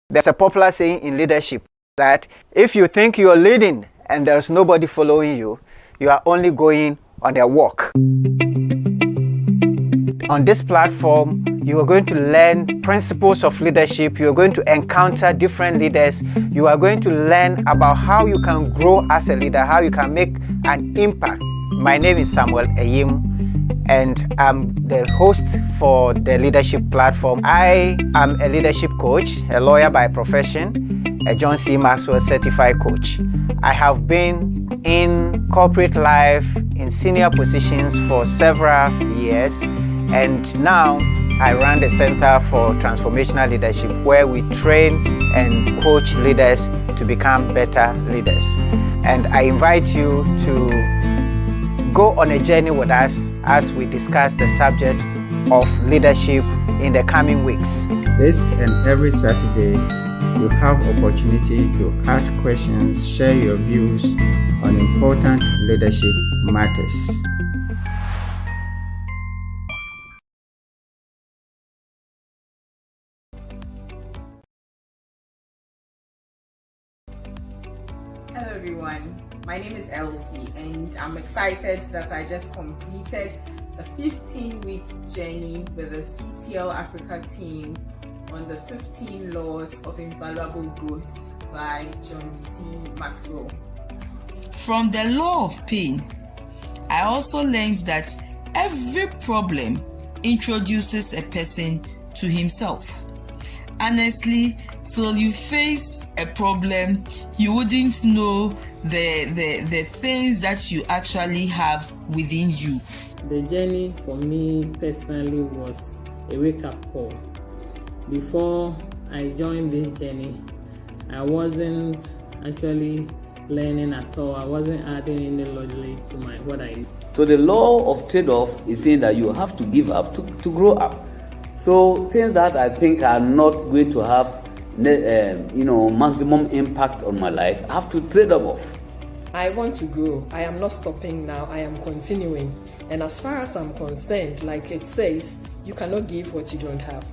There's a popular saying in leadership that if you think you're leading and there's nobody following you, you are only going on a walk. On this platform, you are going to learn principles of leadership. You are going to encounter different leaders. You are going to learn about how you can grow as a leader, how you can make an impact. My name is Samuel Eyim, and I'm the host for the leadership platform. I am a leadership coach, a lawyer by profession, a John C. Maxwell certified coach. I have been in corporate life in senior positions for several years, and now I run the Center for Transformational Leadership, where we train and coach leaders to become better leaders. And I invite you to go on a journey with us as we discuss the subject of leadership in the coming weeks. This and every Saturday, you have opportunity to ask questions, share your views on important leadership matters. Hello everyone, my name is Elsie and I'm excited that I just completed a 15-week journey with the CTL Africa team on the 15 Laws of Invaluable Growth by John C. Maxwell. From the law of pain, I also learned that every problem introduces a person to himself. Honestly, till you face a problem, you wouldn't know the things that you actually have within you. The journey for me personally was a wake-up call. Before I joined this journey, I wasn't actually learning at all. I wasn't adding any logic to what I knew. So the law of trade-off is saying that you have to give up to grow up. So things that I think are not going to have maximum impact on my life, I have to trade them off. I want to grow. I am not stopping now. I am continuing. And as far as I'm concerned, like it says, you cannot give what you don't have.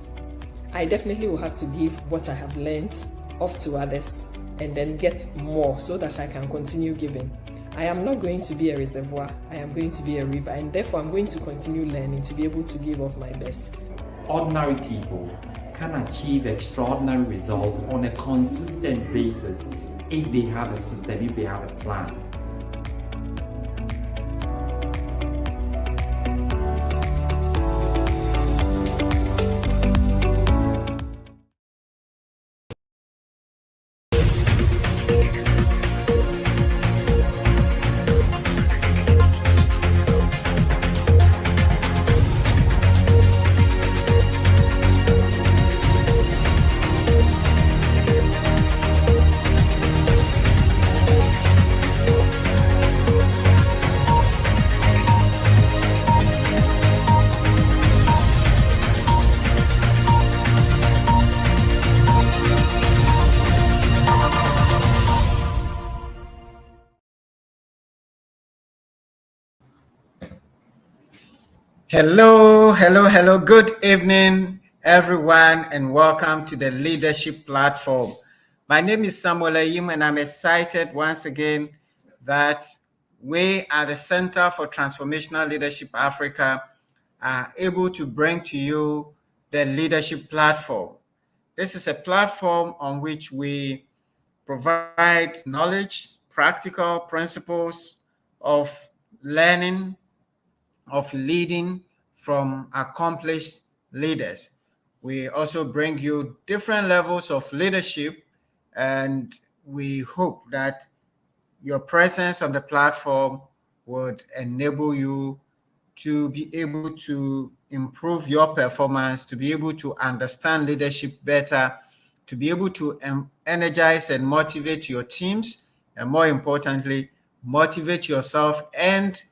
I definitely will have to give what I have learned off to others and then get more so that I can continue giving. I am not going to be a reservoir. I am going to be a river, and therefore I'm going to continue learning to be able to give of my best. Ordinary people can achieve extraordinary results on a consistent basis if they have a system, if they have a plan. Hello. Good evening, everyone, and welcome to the Leadership Platform. My name is Samuel Eyim, and I'm excited once again that we at the Center for Transformational Leadership Africa are able to bring to you the Leadership Platform. This is a platform on which we provide knowledge, practical principles of learning, of leading from accomplished leaders. We also bring you different levels of leadership, and we hope that your presence on the platform would enable you to be able to improve your performance, to be able to understand leadership better, to be able to energize and motivate your teams, and more importantly, motivate yourself and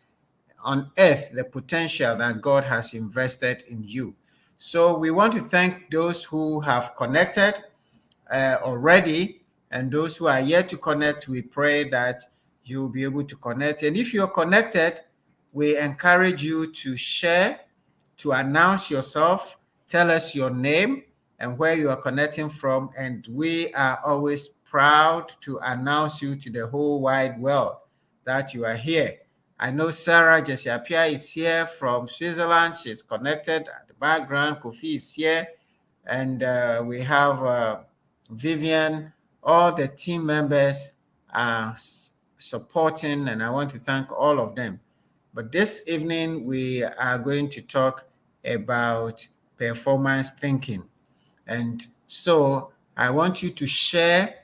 unearth the potential that God has invested in you. So we want to thank those who have connected already, and those who are yet to connect. We pray that you'll be able to connect. And if you're connected, we encourage you to share, to announce yourself, tell us your name, and where you are connecting from. And we are always proud to announce you to the whole wide world that you are here. I know Sarah Jessiapia is here from Switzerland. She's connected at the background. Kofi is here. And we have Vivian. All the team members are supporting, and I want to thank all of them. But this evening, we are going to talk about performance thinking. And so I want you to share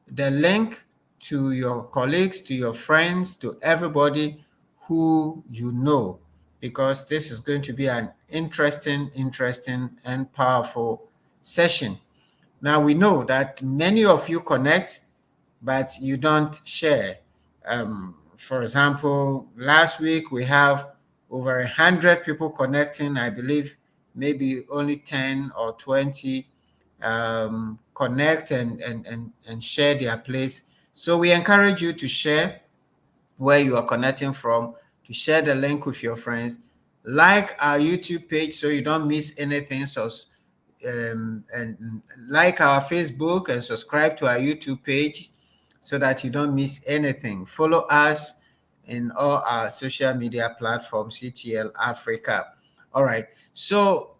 the link to your colleagues, to your friends, to everybody who you know, because this is going to be an interesting and powerful session. Now, we know that many of you connect, but you don't share. For example, last week we have over 100 people connecting. I believe maybe only 10 or 20 connect and share their place. So we encourage you to share where you are connecting from, to share the link with your friends, like our YouTube page so you don't miss anything. So and like our Facebook and subscribe to our YouTube page so that you don't miss anything. Follow us in all our social media platforms, CTL Africa. All right. So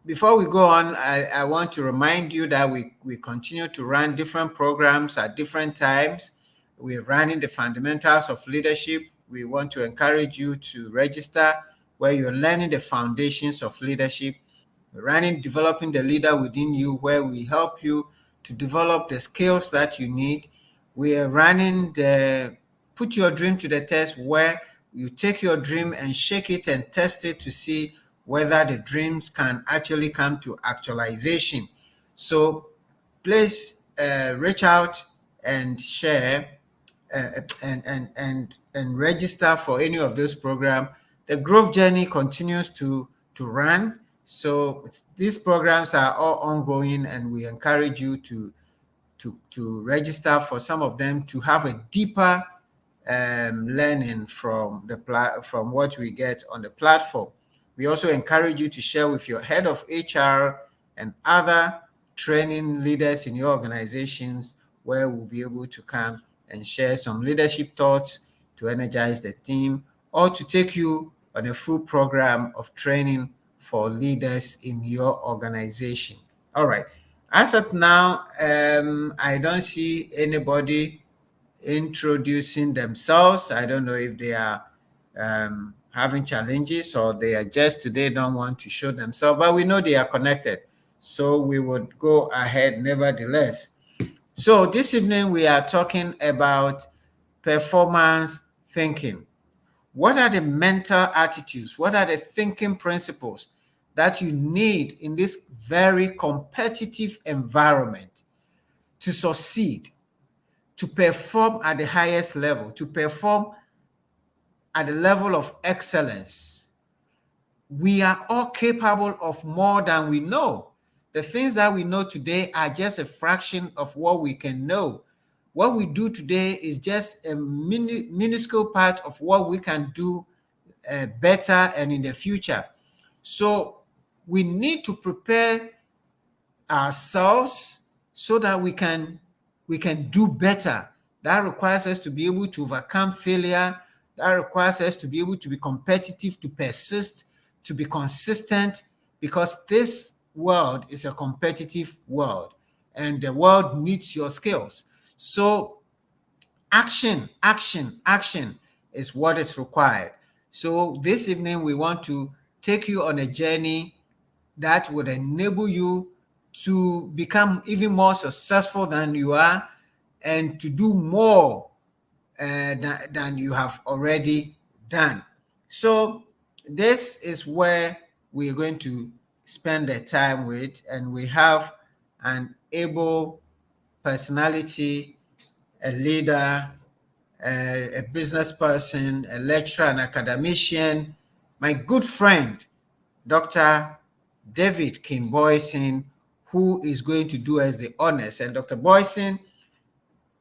before we go on, I want to remind you that we continue to run different programs at different times. We're running the fundamentals of leadership. We want to encourage you to register where you're learning the foundations of leadership. We're running Developing the Leader Within You, where we help you to develop the skills that you need. We are running the Put Your Dream to the Test, where you take your dream and shake it and test it to see whether the dreams can actually come to actualization. So please reach out and share and register for any of those programs. The growth journey continues to run. So these programs are all ongoing, and we encourage you to register for some of them to have a deeper learning from what we get on the platform. We also encourage you to share with your head of HR and other training leaders in your organizations, where we'll be able to come and share some leadership thoughts to energize the team, or to take you on a full program of training for leaders in your organization. All right. As of now, I don't see anybody introducing themselves. I don't know if they are having challenges or they are just today don't want to show themselves, but we know they are connected. So we would go ahead nevertheless. So this evening we are talking about performance thinking. What are the mental attitudes? What are the thinking principles that you need in this very competitive environment to succeed, to perform at the highest level, to perform at the level of excellence? We are all capable of more than we know. The things that we know today are just a fraction of what we can know. What we do today is just a minuscule part of what we can do better and in the future. So we need to prepare ourselves so that we can do better. That requires us to be able to overcome failure. That requires us to be able to be competitive, to persist, to be consistent, because this world is a competitive world and the world needs your skills. So action is what is required. So this evening we want to take you on a journey that would enable you to become even more successful than you are and to do more than you have already done. So this is where we're going to spend the time with, and we have an able personality, a leader, a business person, a lecturer, an academician, my good friend, Dr. David King Boyson, who is going to do us the honors. And Dr. Boyson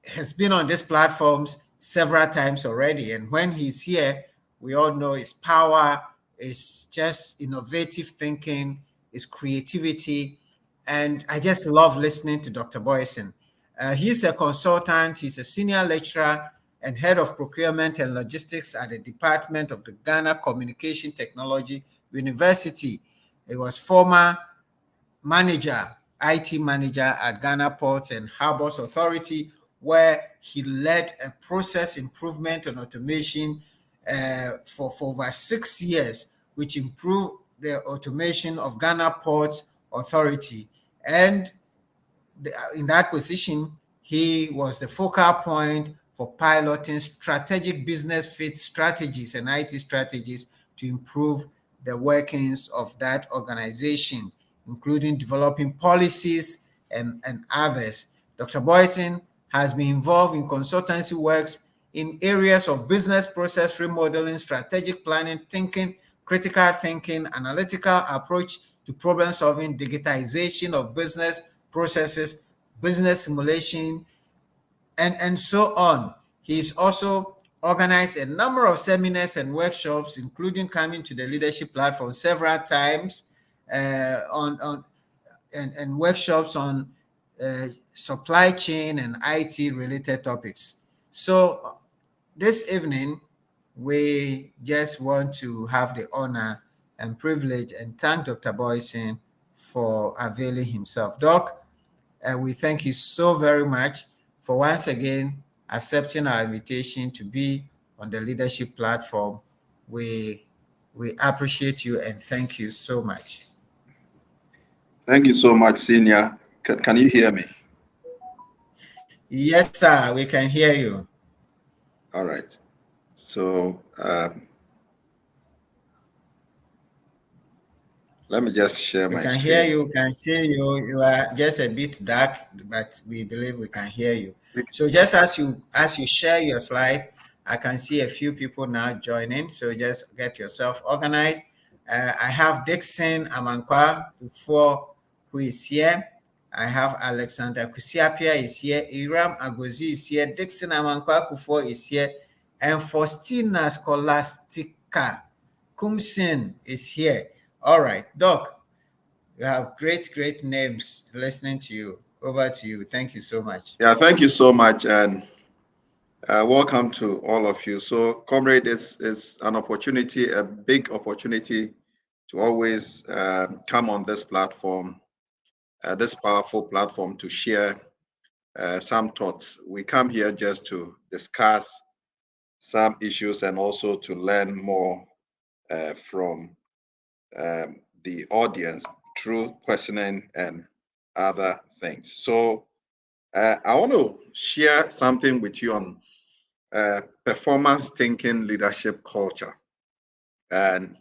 has been on these platforms several times already. And when he's here, we all know his power is just innovative thinking, his creativity, And I just love listening to Dr. Boyson. He's a consultant, he's a senior lecturer and head of procurement and logistics at the Department of the Ghana Communication Technology University. He was former manager, IT manager at Ghana Ports and Harbors Authority, where he led a process improvement and automation for over 6 years, which improved the automation of Ghana Ports Authority. And in that position, he was the focal point for piloting strategic business fit strategies and IT strategies to improve the workings of that organization, including developing policies and others. Dr. Boyson has been involved in consultancy works in areas of business process remodeling, strategic planning, thinking, critical thinking, analytical approach to problem solving, digitization of business processes, business simulation, and so on. He's also organized a number of seminars and workshops, including coming to the leadership platform several times and workshops on supply chain and IT related topics. So this evening, we just want to have the honor and privilege and thank Dr. Boyson for availing himself. Doc, we thank you so very much for once again accepting our invitation to be on the leadership platform. We appreciate you and thank you so much. Thank you so much, Senior. Can you hear me? Yes, sir, we can hear you. All right. So let me just share my screen. We can hear you, can see you. You are just a bit dark, but we believe we can hear you. So just as you share your slides, I can see a few people now joining. So just get yourself organized. I have Dixon Amankwa who is here. I have Alexander Kusiapia is here. Iram Agozi is here. Dixon Amankwa Kufo is here. And Faustina Scholastica Kumsin is here. All right, Doc, you have great names listening to you. Over to you. Thank you so much. Yeah, thank you so much. And welcome to all of you. So, comrade, this is an opportunity, a big opportunity to always come on this platform, this powerful platform, to share some thoughts. We come here just to discuss some issues and also to learn more from the audience through questioning and other things. So I want to share something with you on performance thinking leadership culture. And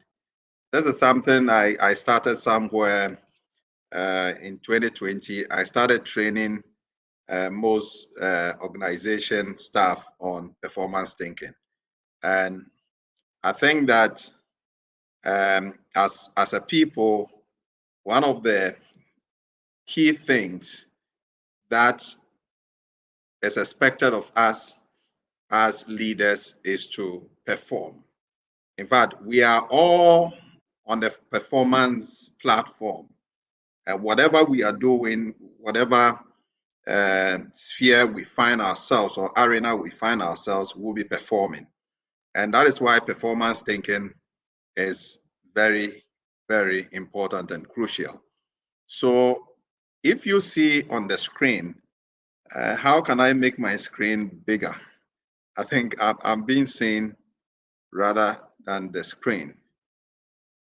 this is something I started somewhere in 2020. I started training most organization staff on performance thinking. And I think that as a people, one of the key things that is expected of us as leaders is to perform. In fact, we are all on the performance platform. And whatever we are doing, whatever sphere we find ourselves or arena we find ourselves, we'll be performing. And that is why performance thinking is very, very important and crucial. So if you see on the screen, how can I make my screen bigger? I think I'm being seen rather than the screen.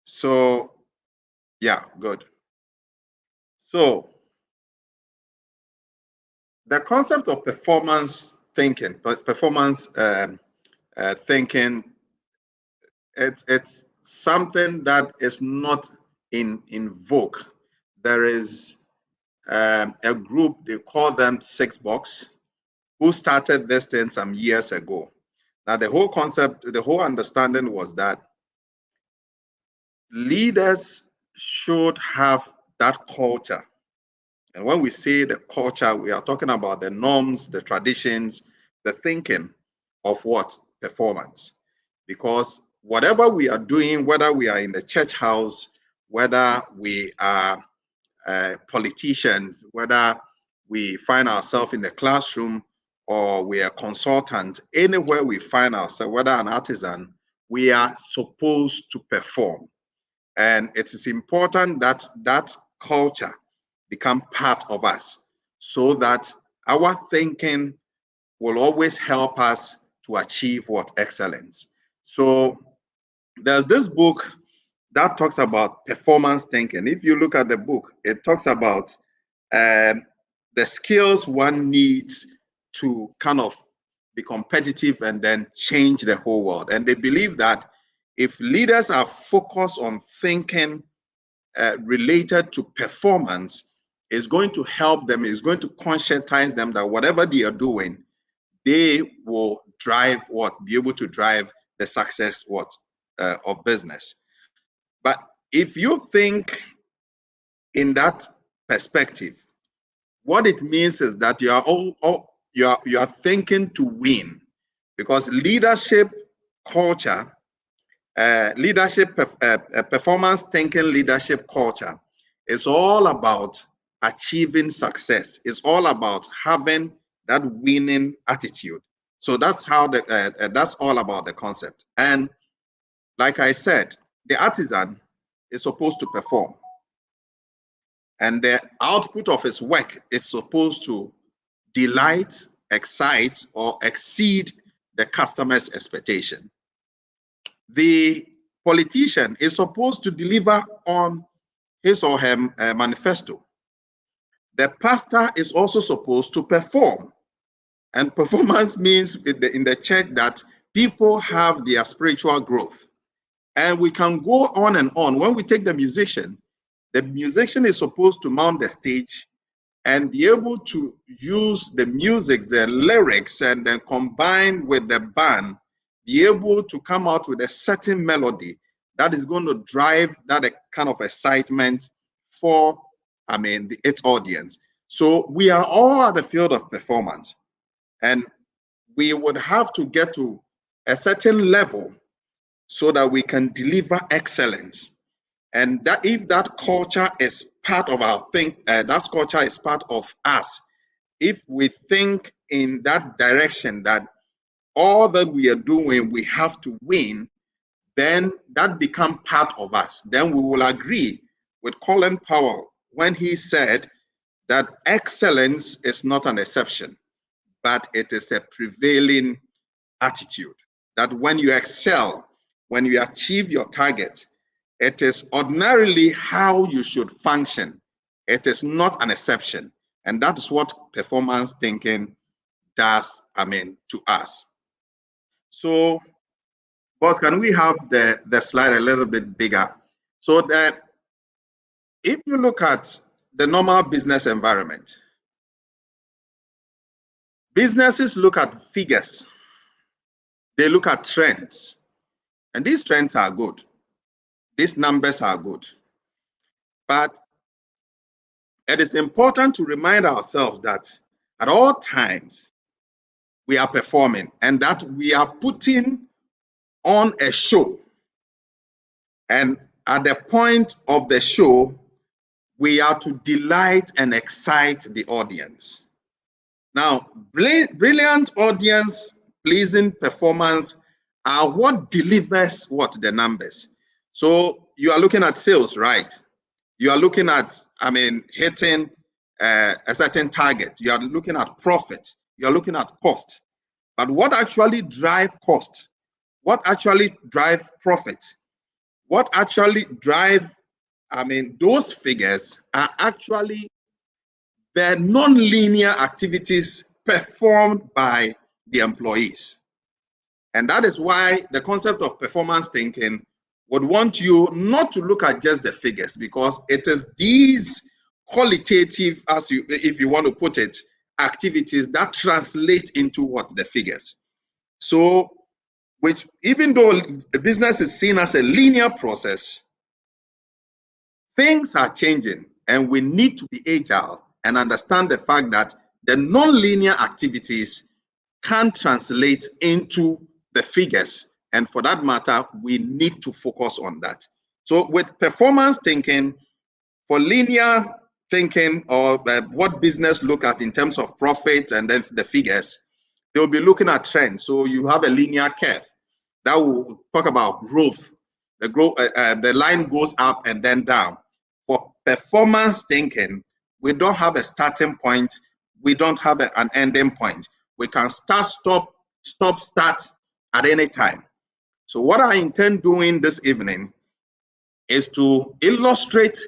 So yeah, good. So the concept of performance thinking, thinking, it's something that is not in vogue. There is a group, they call them 6 Box, who started this thing some years ago. Now the whole concept, the whole understanding was that leaders should have that culture. And when we say the culture, we are talking about the norms, the traditions, the thinking of what? Performance. Because whatever we are doing, whether we are in the church house, whether we are politicians, whether we find ourselves in the classroom or we are consultant, anywhere we find ourselves, whether an artisan, we are supposed to perform. And it is important that that culture become part of us so that our thinking will always help us to achieve what? Excellence. So there's this book that talks about performance thinking. If you look at the book, it talks about the skills one needs to kind of be competitive and then change the whole world. And they believe that if leaders are focused on thinking related to performance, it's going to help them, it's going to conscientize them that whatever they are doing, they will drive what? Be able to drive the success what? Of business. But if you think in that perspective, what it means is that you are thinking to win, because leadership culture, performance thinking leadership culture is all about achieving success. It's all about having that winning attitude. So that's how that's all about the concept. And like I said, the artisan is supposed to perform, and the output of his work is supposed to delight, excite, or exceed the customer's expectation. The politician is supposed to deliver on his or her manifesto. The pastor is also supposed to perform. And performance means in the church that people have their spiritual growth. And we can go on and on. When we take the musician is supposed to mount the stage and be able to use the music, the lyrics, and then combine with the band, be able to come out with a certain melody that is going to drive that kind of excitement for, its audience. So we are all at the field of performance, and we would have to get to a certain level so that we can deliver excellence. And that if that culture is part of our that culture is part of us, if we think in that direction that all that we are doing, we have to win, then that becomes part of us. Then we will agree with Colin Powell when he said that excellence is not an exception, but it is a prevailing attitude. That when you excel, when you achieve your target, it is ordinarily how you should function. It is not an exception. And that is what performance thinking does, to us. So, boss, can we have the slide a little bit bigger? So that if you look at the normal business environment, businesses look at figures. They look at trends. And these trends are good. These numbers are good. But it is important to remind ourselves that at all times we are performing and that we are putting on a show. And at the point of the show, we are to delight and excite the audience. Now, brilliant audience, pleasing performance are what delivers what? The numbers. So you are looking at sales, right? You are looking at, hitting a certain target. You are looking at profit. You are looking at cost. But what actually drive cost? What actually drive profit? What actually drive, those figures are actually the non-linear activities performed by the employees. And that is why the concept of performance thinking would want you not to look at just the figures, because it is these qualitative, if you want to put it, activities that translate into what? The figures. So, which even though the business is seen as a linear process, things are changing and we need to be agile and understand the fact that the non-linear activities can translate into the figures. And for that matter, we need to focus on that. So with performance thinking, for linear thinking or what business look at in terms of profit and then the figures, they'll be looking at trends. So you have a linear curve that will talk about growth. The line goes up and then down. For performance thinking, we don't have a starting point. We don't have an ending point. We can start, start at any time. So what I intend doing this evening is to illustrate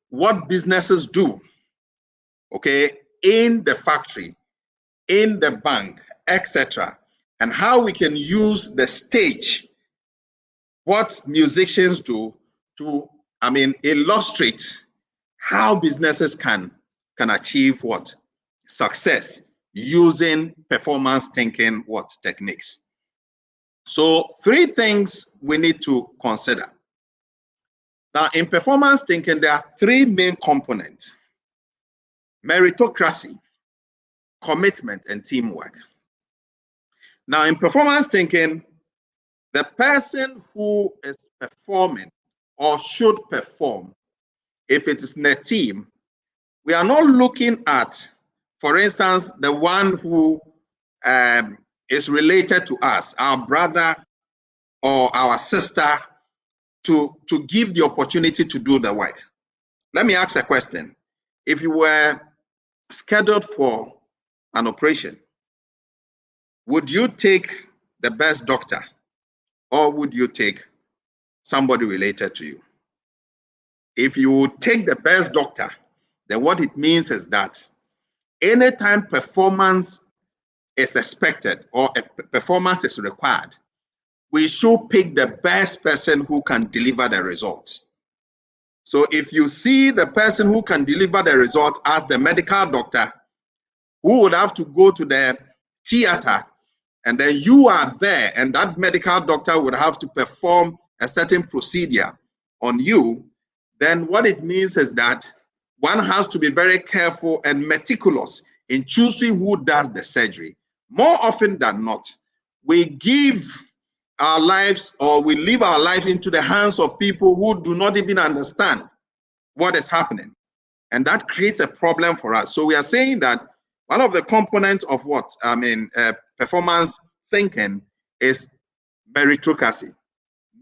what businesses do, okay, in the factory, in the bank, etc., and how we can use the stage, what musicians do to, illustrate how businesses can achieve what? Success using performance thinking techniques. So 3 things we need to consider. Now, in performance thinking, there are 3 main components: meritocracy, commitment, and teamwork. Now, in performance thinking, the person who is performing or should perform, if it is in a team, we are not looking at, for instance, the one who is related to us, our brother or our sister, to give the opportunity to do the work. Let me ask a question. If you were scheduled for an operation, would you take the best doctor or would you take somebody related to you? If you would take the best doctor, then what it means is that anytime performance is expected or a performance is required, we should pick the best person who can deliver the results. So if you see the person who can deliver the results as the medical doctor, who would have to go to the theater, and then you are there, and that medical doctor would have to perform a certain procedure on you, then what it means is that one has to be very careful and meticulous in choosing who does the surgery. More often than not, we give our lives, or we leave our life into the hands of people who do not even understand what is happening. And that creates a problem for us. So we are saying that one of the components of performance thinking is meritocracy.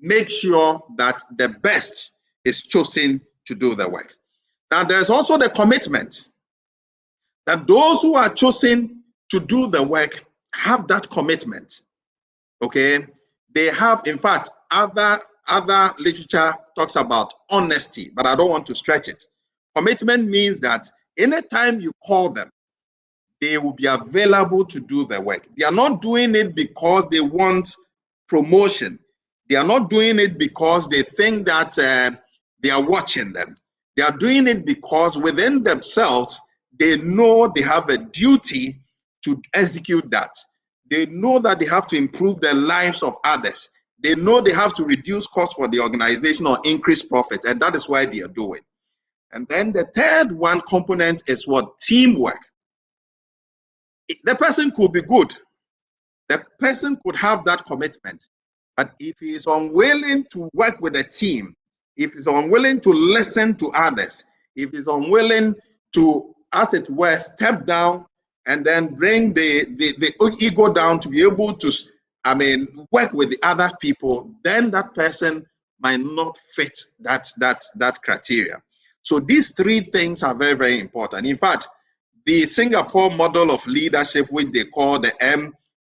Make sure that the best is chosen to do the work. Now, there's also the commitment that those who are chosen to do the work have that commitment. Okay, they have, in fact, other literature talks about honesty, but I don't want to stretch it. Commitment means that anytime you call them, they will be available to do the work. They are not doing it because they want promotion. They are not doing it because they think that they are watching them. They are doing it because within themselves, they know they have a duty to execute that. They know that they have to improve the lives of others. They know they have to reduce costs for the organization or increase profit, and that is why they are doing. And then the third one component is what? Teamwork. The person could be good. The person could have that commitment. But if he is unwilling to work with a team, if he's unwilling to listen to others, if he's unwilling to, as it were, step down and then bring the ego down to be able to, work with the other people, then that person might not fit that criteria. So these 3 things are very, very important. In fact, the Singapore model of leadership, which they call the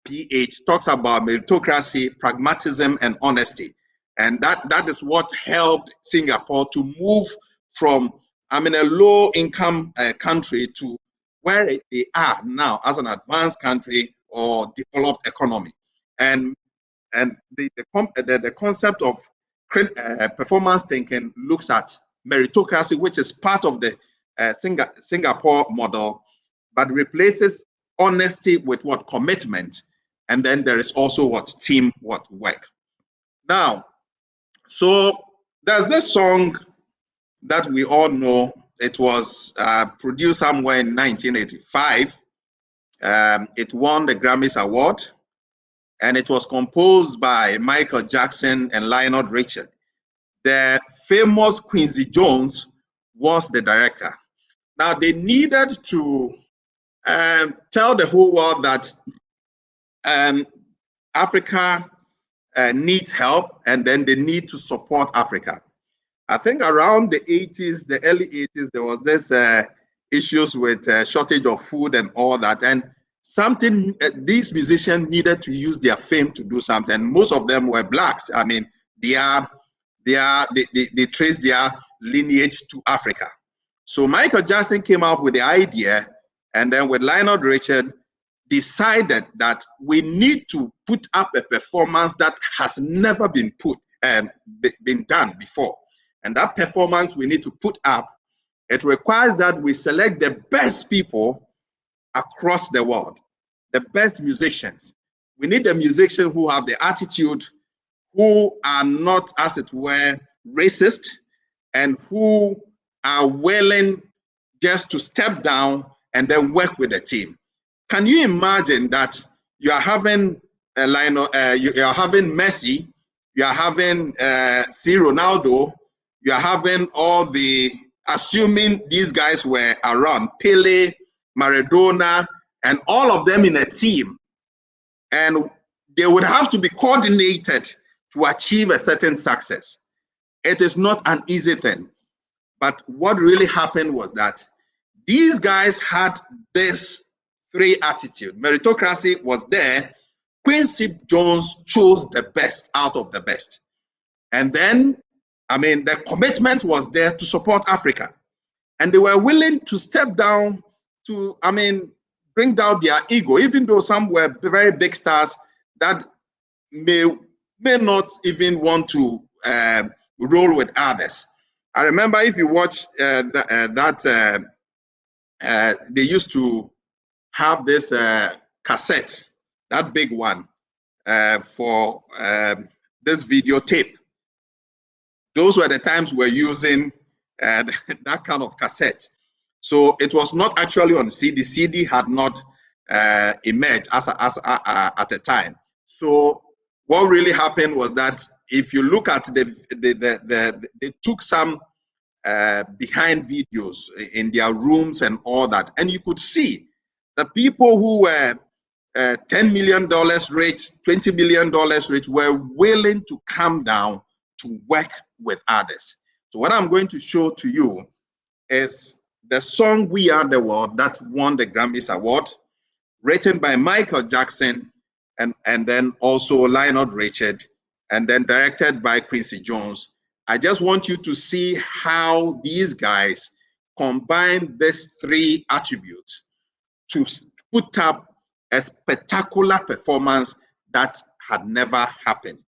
MPH, talks about meritocracy, pragmatism, and honesty. And that is what helped Singapore to move from, a low-income country to where they are now as an advanced country or developed economy. And the concept of performance thinking looks at meritocracy, which is part of the Singapore model, but replaces honesty with what? Commitment. And then there is also what? Team work. Now, so there's this song that we all know. It was produced somewhere in 1985. It won the Grammys Award, and it was composed by Michael Jackson and Lionel Richie. The famous Quincy Jones was the director. Now they needed to tell the whole world that Africa needs help, and then they need to support Africa. I think around the 80s, the early 80s, there was this issues with shortage of food and all that, and something these musicians needed to use their fame to do something. Most of them were blacks. I mean, they trace their lineage to Africa. So Michael Jackson came up with the idea, and then with Lionel Richard, decided that we need to put up a performance that has never been been done before. And that performance we need to put up, it requires that we select the best people across the world, the best musicians. We need the musicians who have the attitude, who are not, as it were, racist, and who are willing just to step down and then work with the team. Can you imagine that you are having you are having Messi, you are having C. Ronaldo, you are having all the, assuming these guys were around, Pele, Maradona, and all of them in a team, and they would have to be coordinated to achieve a certain success. It is not an easy thing. But what really happened was that these guys had this three attitude. Meritocracy was there. Quincy Jones chose the best out of the best. And then, I mean, the commitment was there to support Africa. And they were willing to step down to, I mean, bring down their ego, even though some were very big stars that may not even want to roll with others. I remember, if you watch they used to have this cassette, that big one, for this videotape. Those were the times we're using that kind of cassette. So it was not actually on CD. CD had not emerged at the time. So what really happened was that if you look at they took some behind videos in their rooms and all that, and you could see the people who were $10 million rich, $20 million rich were willing to come down to work with others. So what I'm going to show to you is the song "We Are the World" that won the Grammys Award, written by Michael Jackson and then also Lionel Richard, and then directed by Quincy Jones. I just want you to see how these guys combine these three attributes to put up a spectacular performance that had never happened.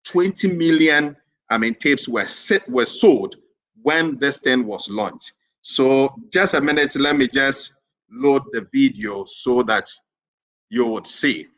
20 million, I mean, tapes were sold when this thing was launched. So just a minute, let me just load the video so that you would see.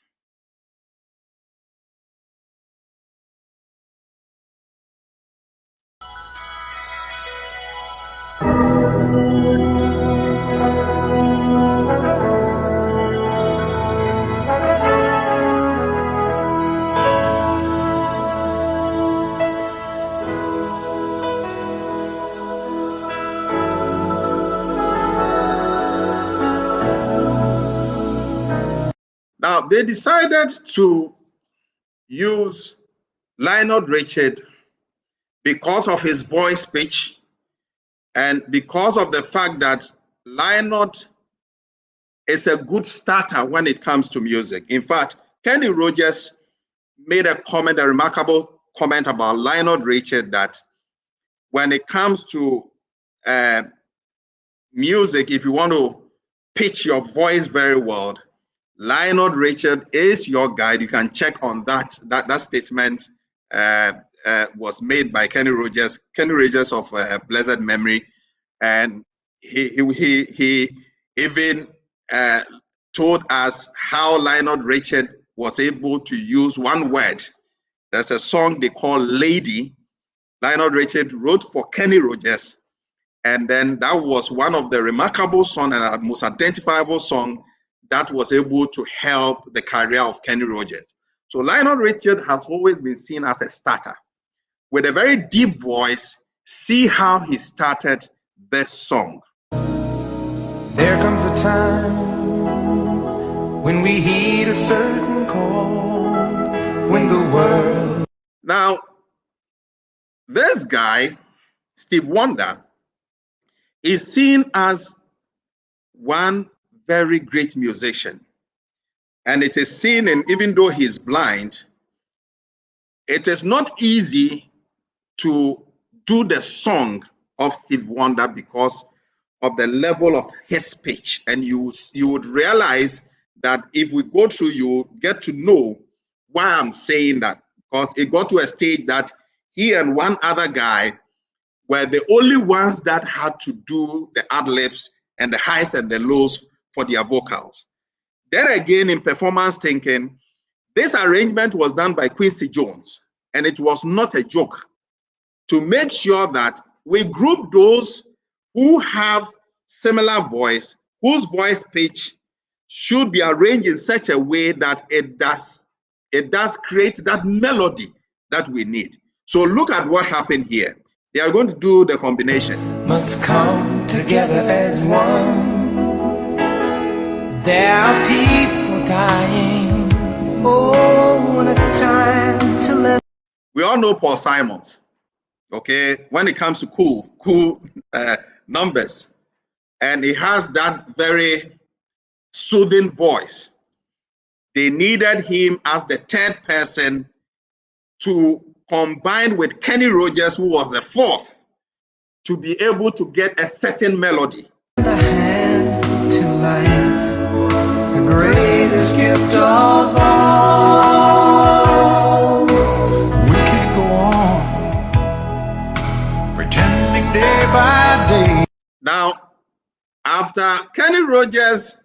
Now, they decided to use Lionel Richard because of his voice pitch and because of the fact that Lionel is a good starter when it comes to music. In fact, Kenny Rogers made a comment, a remarkable comment about Lionel Richard, that when it comes to music, if you want to pitch your voice very well, Lionel Richard is your guide. You can check on that. That statement was made by Kenny Rogers of blessed memory, and he even told us how Lionel Richard was able to use one word. There's a song they call "Lady." Lionel Richard wrote for Kenny Rogers, and then that was one of the remarkable songs and most identifiable song that was able to help the career of Kenny Rogers. So Lionel Richard has always been seen as a starter. With a very deep voice, see how he started this song. time when we heed a certain call, when the world. Now, this guy, Steve Wonder, is seen as one very great musician. And it is seen, and even though he's blind, it is not easy to do the song of Steve Wonder because of the level of his pitch. And you would realize that if we go through, you get to know why I'm saying that, because it got to a stage that he and one other guy were the only ones that had to do the ad-libs and the highs and the lows for their vocals. Then again, in performance thinking, this arrangement was done by Quincy Jones, and it was not a joke, to make sure that we group those who have similar voice, whose voice pitch should be arranged in such a way that it does create that melody that we need. So look at what happened here. They are going to do the combination. Must come together as one. There are people dying. Oh, when it's time to live. We all know Paul Simons, okay, when it comes to cool numbers. And he has that very soothing voice. They needed him as the third person to combine with Kenny Rogers, who was the fourth, to be able to get a certain melody. The hand to life, the greatest gift of all. We could go on pretending day by day. Now, after Kenny Rogers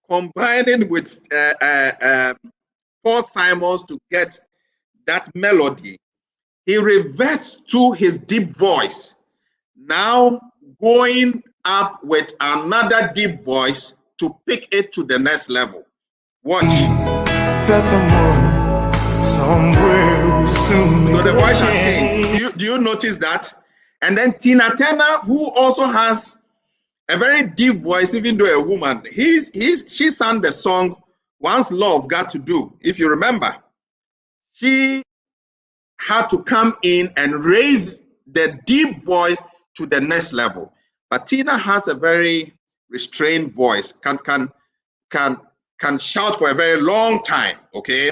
combining with Paul Simons to get that melody, he reverts to his deep voice, now going up with another deep voice to pick it to the next level. Watch. That's someone somewhere will soon. So the voice has changed. Do you notice that? And then Tina Turner, who also has a very deep voice, even though a woman, she sang the song Once Love Got to Do. If you remember, she had to come in and raise the deep voice to the next level. But Tina has a very restrained voice, can shout for a very long time, okay?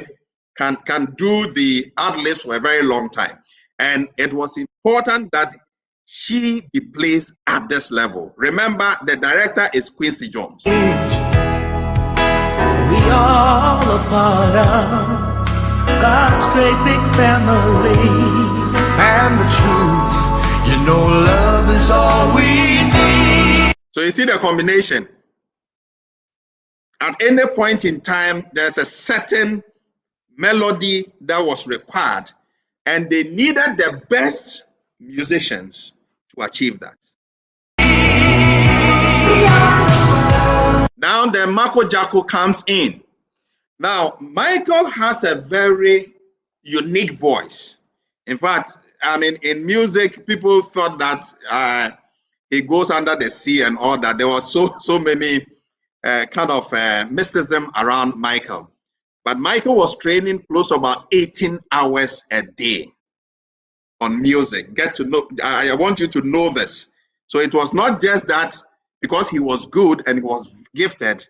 Can do the ad-libs for a very long time. And it was important that she be placed at this level. Remember, the director is Quincy Jones. We all a part of God's great big family. And the truth, you know, love is all we need. So you see the combination. At any point in time, there's a certain melody that was required, and they needed the best musicians to achieve that. Now the Marco Jacko comes in. Now, Michael has a very unique voice. In fact, I mean, in music, people thought that he goes under the sea and all that. There was so many kind of mysticism around Michael. But Michael was training close to about 18 hours a day on music. Get to know, I want you to know this. So it was not just that because he was good and he was gifted.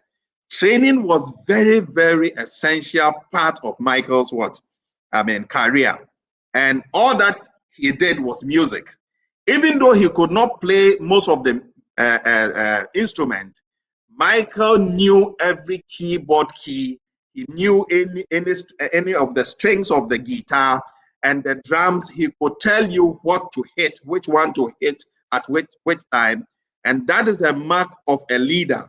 Training was very, very essential part of Michael's career. And all that he did was music. Even though he could not play most of the instruments, Michael knew every keyboard key. He knew any of the strings of the guitar and the drums. He could tell you what to hit, which one to hit at which time. And that is a mark of a leader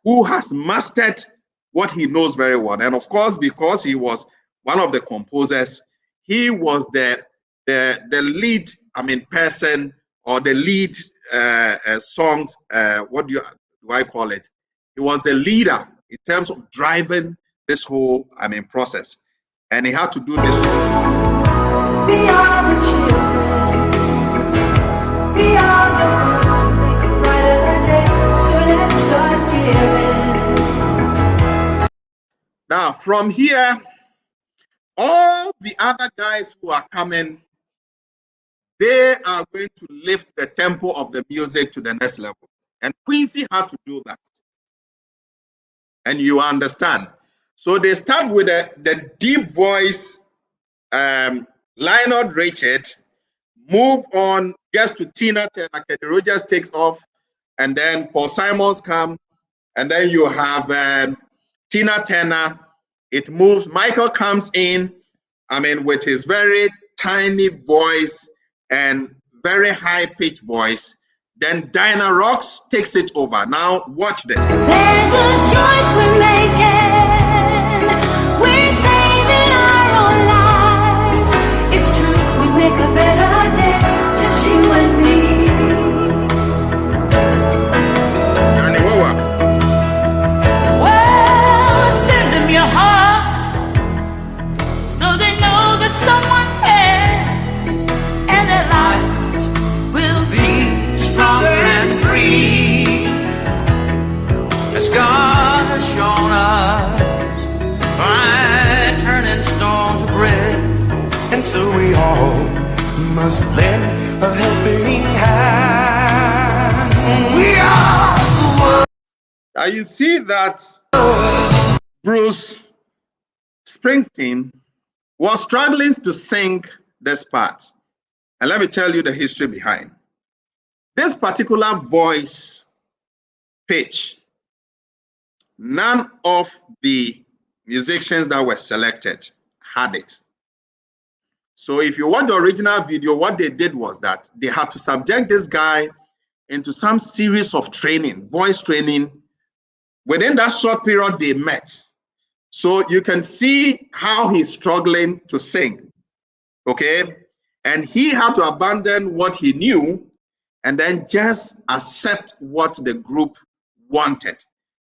who has mastered what he knows very well. And of course, because he was one of the composers, he was the lead, person, or the lead songs, what do I call it? He was the leader in terms of driving this whole, process. And he had to do this. We are the children. We are the ones who make a brighter day. So let's start giving. Now, from here, all the other guys who are coming, they are going to lift the tempo of the music to the next level. And Quincy had to do that. And you understand. So they start with the deep voice, Lionel Richard, move on, gets to Tina Turner, Kenny Rogers takes off, and then Paul Simons come, and then you have Tina Turner, it moves, Michael comes in, I mean, with his very tiny voice and very high-pitched voice. Then Diana Ross takes it over. Now, watch this. There's a choice we're making. We're saving our own lives. It's true, we make a better day, just you and me. Danny Wowa. Well, send them your heart, so they know that someone cares, and their lives will be stronger and free, As God has shown us by turning stone to bread. And so we all must lend a helping hand. We are the world. Now you see that Bruce Springsteen was struggling to sing this part. And let me tell you the history behind. This particular voice pitch, none of the musicians that were selected had it. So if you watch the original video, what they did was that they had to subject this guy into some series of training, voice training. Within that short period they met. So you can see how he's struggling to sing, okay? And he had to abandon what he knew and then just accept what the group wanted.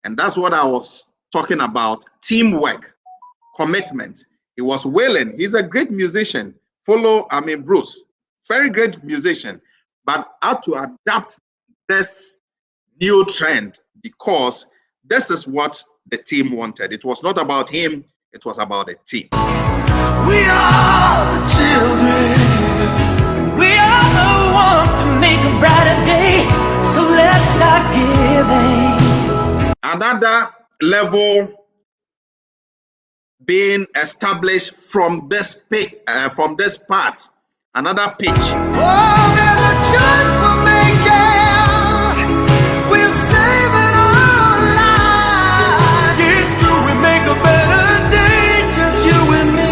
And that's what I was talking about, teamwork, commitment. He was willing. He's a great musician. Bruce, very great musician, but had to adapt this new trend because this is what the team wanted. It was not about him, it was about the team. We are the children. we are the one to make a brighter day, so let's start giving. Another level being established from this part, another pitch. Oh, there's a choice we're making. We're saving our lives. It's true, we make a better day, just you and me.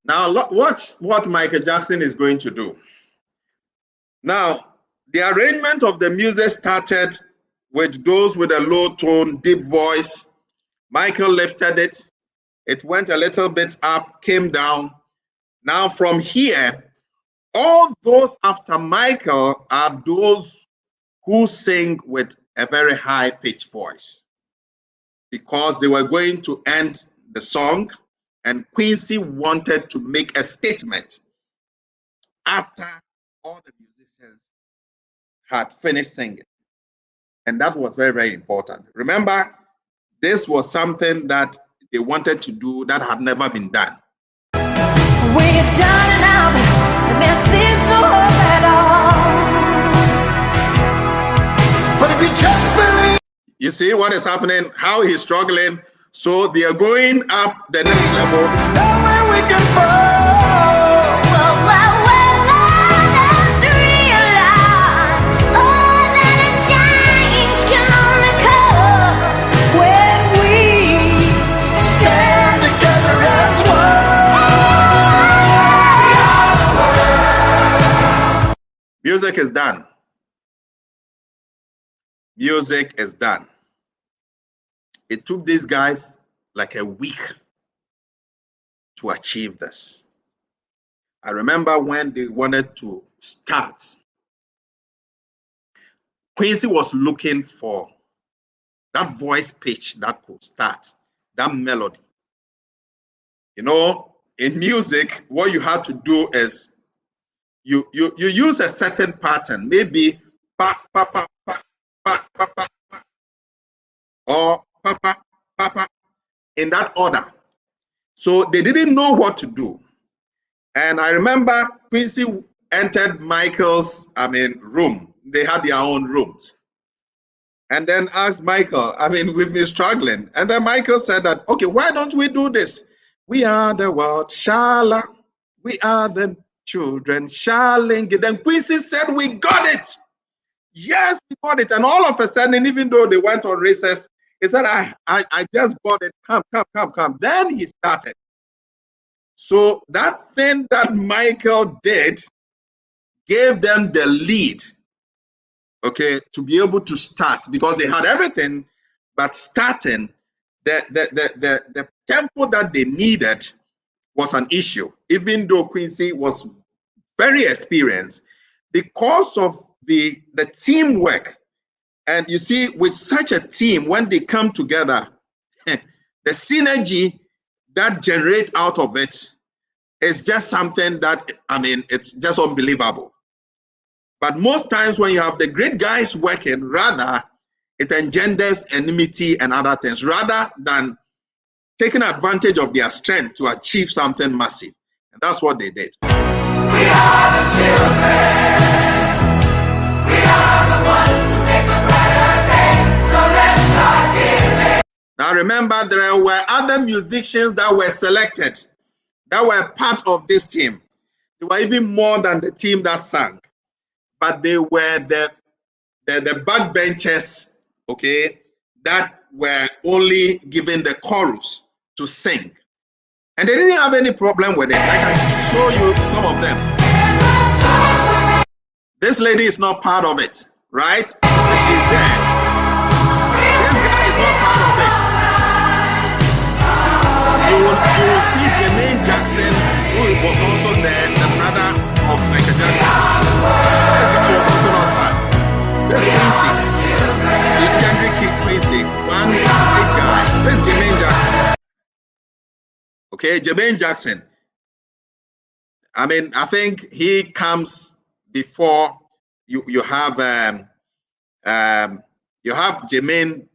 Now watch what Michael Jackson is going to do. Now, the arrangement of the music started with those with a low tone, deep voice. Michael lifted it. It went a little bit up, came down. Now from here, all those after Michael are those who sing with a very high-pitched voice because they were going to end the song, and Quincy wanted to make a statement after all the musicians had finished singing. And that was very, very important. Remember, this was something that they wanted to do that had never been done. When you're down and out, and there seems no hope at all. But if you just believe. You see what is happening, how he's struggling. So they are going up the next level. Nowhere we can fall. Music is done. Music is done. It took these guys like a week to achieve this. I remember when they wanted to start, Quincy was looking for that voice pitch that could start, that melody. You know, in music, what you have to do is you use a certain pattern, maybe pa pa pa pa pa pa pa, or pa pa pa in that order. So they didn't know what to do. And I remember Quincy entered Michael's, room. They had their own rooms. And then asked Michael, we've been struggling. And then Michael said that, okay, why don't we do this? We are the world, Shala. We are the children, Shaling. Then Quincy said, we got it. Yes, we got it. And all of a sudden, even though they went on recess, he said, I just got it. Come. Then he started. So that thing that Michael did gave them the lead, okay, to be able to start, because they had everything, but starting, the tempo that they needed was an issue, even though Quincy was very experienced, because of the teamwork. And you see, with such a team, when they come together, the synergy that generates out of it is just something that, it's just unbelievable. But most times when you have the great guys working, rather, it engenders enmity and other things, rather than taking advantage of their strength to achieve something massive. And that's what they did. We are the children. We are the ones who make a better day. So let's start giving. Now remember, there were other musicians that were selected, that were part of this team. They were even more than the team that sang. But they were the backbenchers, okay, that were only given the chorus to sing. And they didn't have any problem with it. I can show you some of them. This lady is not part of it, right? She's there. This guy is not part of it. You will see Jermaine Jackson, who was also there, the brother of Michael Jackson. This guy was also not part. This is Quincy, the legendary King Quincy, one big guy. This is Jermaine Jackson. Okay, Jermaine Jackson. I think he comes before you have Jermaine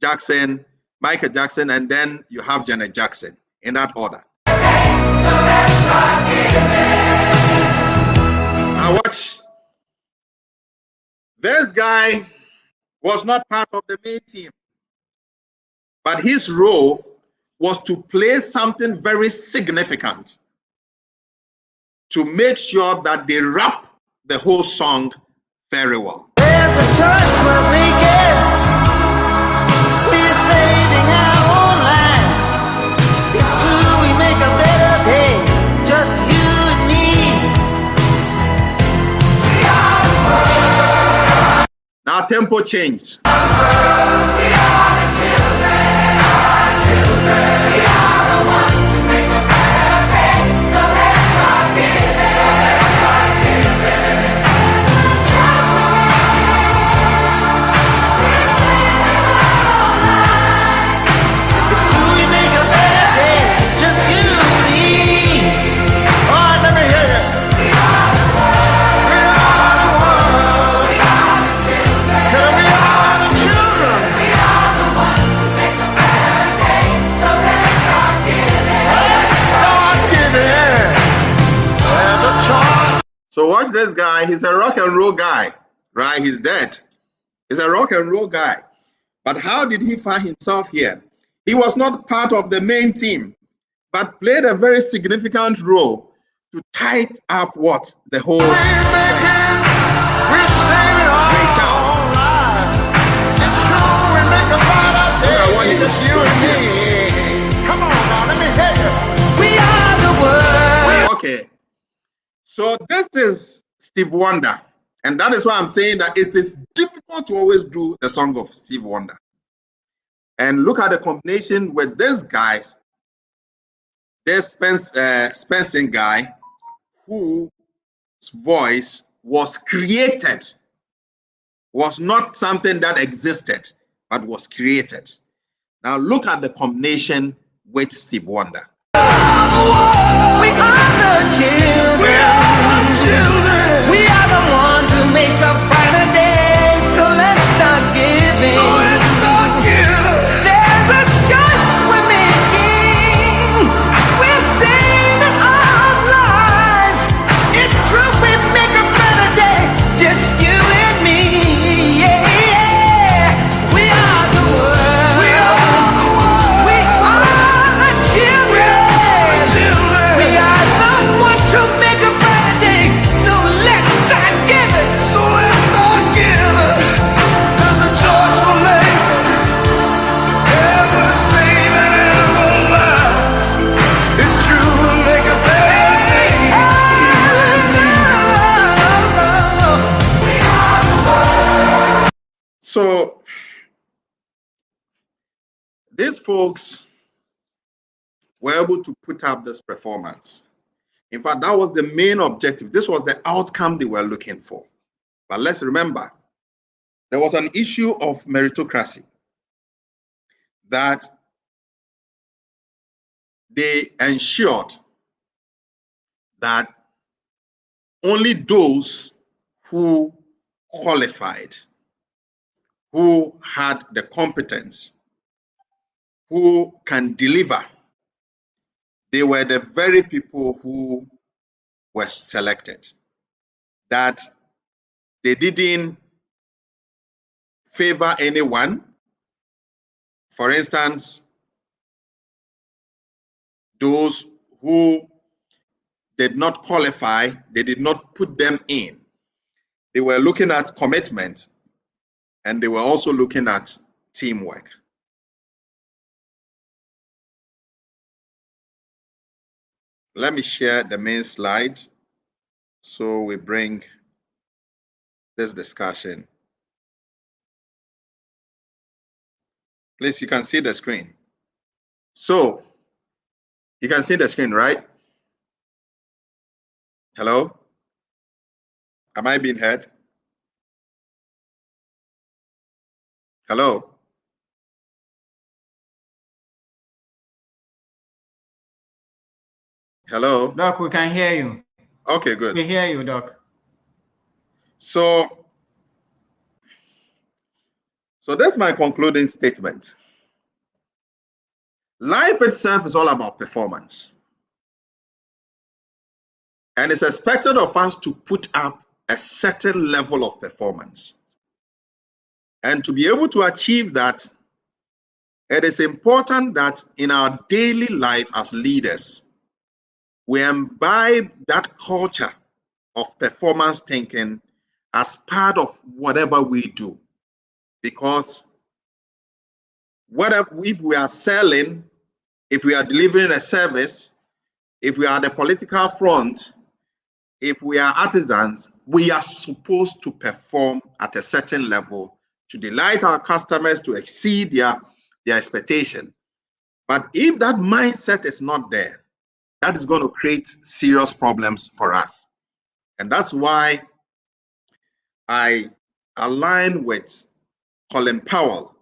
Jackson, Michael Jackson, and then you have Janet Jackson in that order. Now watch. This guy was not part of the main team, but his role was to play something very significant to make sure that they rap the whole song very well. There's a choice we're making. We're saving our own life. It's true, we make a better day. Just you and me. We are the world. Now tempo changed. We are the children. We are the ones who make a better day. So let's start giving. It's true, we make a better day. Just you and me. All right, let me hear you. We are the world. We are the world. We are the children. We are the children. We are the ones who make a better day. So let's start giving. Let's start giving. There's a choice. So watch this guy. He's a rock and roll guy, right? He's dead. He's a rock and roll guy. But how did he find himself here? He was not part of the main team, but played a very significant role to tighten up what? The whole We're saving Ray Charles. our lives. It's true, we make a better day. Look at what he It's was you doing and me. Come on now, let me hear you. We are the world. Okay. So this is Steve Wonder. And that is why I'm saying that it is difficult to always do the song of Steve Wonder. And look at the combination with this guy, this Spencer guy, whose voice was created, was not something that existed, but was created. Now look at the combination with Steve Wonder. We are the children. We are the children. We are the ones who make a brighter day. So let's start giving. So let's start giving. There's a choice we're making. So these folks were able to put up this performance. In fact, that was the main objective. This was the outcome they were looking for. But let's remember, there was an issue of meritocracy that they ensured that only those who qualified, who had the competence, who can deliver, they were the very people who were selected. That they didn't favor anyone. For instance, those who did not qualify, they did not put them in. They were looking at commitment, and they were also looking at teamwork. Let me share the main slide so we bring this discussion. Please, you can see the screen. So, you can see the screen, right? Hello? Am I being heard? Hello? Hello? Doc, we can hear you. Okay, good. We hear you, Doc. So that's my concluding statement. Life itself is all about performance. And it's expected of us to put up a certain level of performance. And to be able to achieve that, it is important that in our daily life as leaders, we imbibe that culture of performance thinking as part of whatever we do. Because if we are selling, if we are delivering a service, if we are at the political front, if we are artisans, we are supposed to perform at a certain level to delight our customers, to exceed their expectation. But if that mindset is not there, that is going to create serious problems for us. And that's why I align with Colin Powell,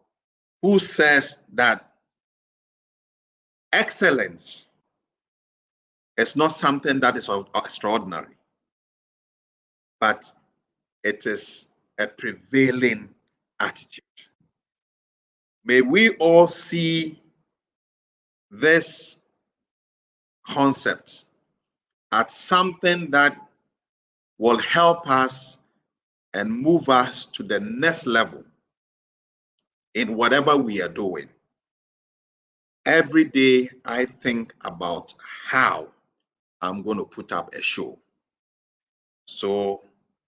who says that excellence is not something that is extraordinary, but it is a prevailing attitude. May we all see this concept as something that will help us and move us to the next level in whatever we are doing. Every day I think about how I'm going to put up a show. So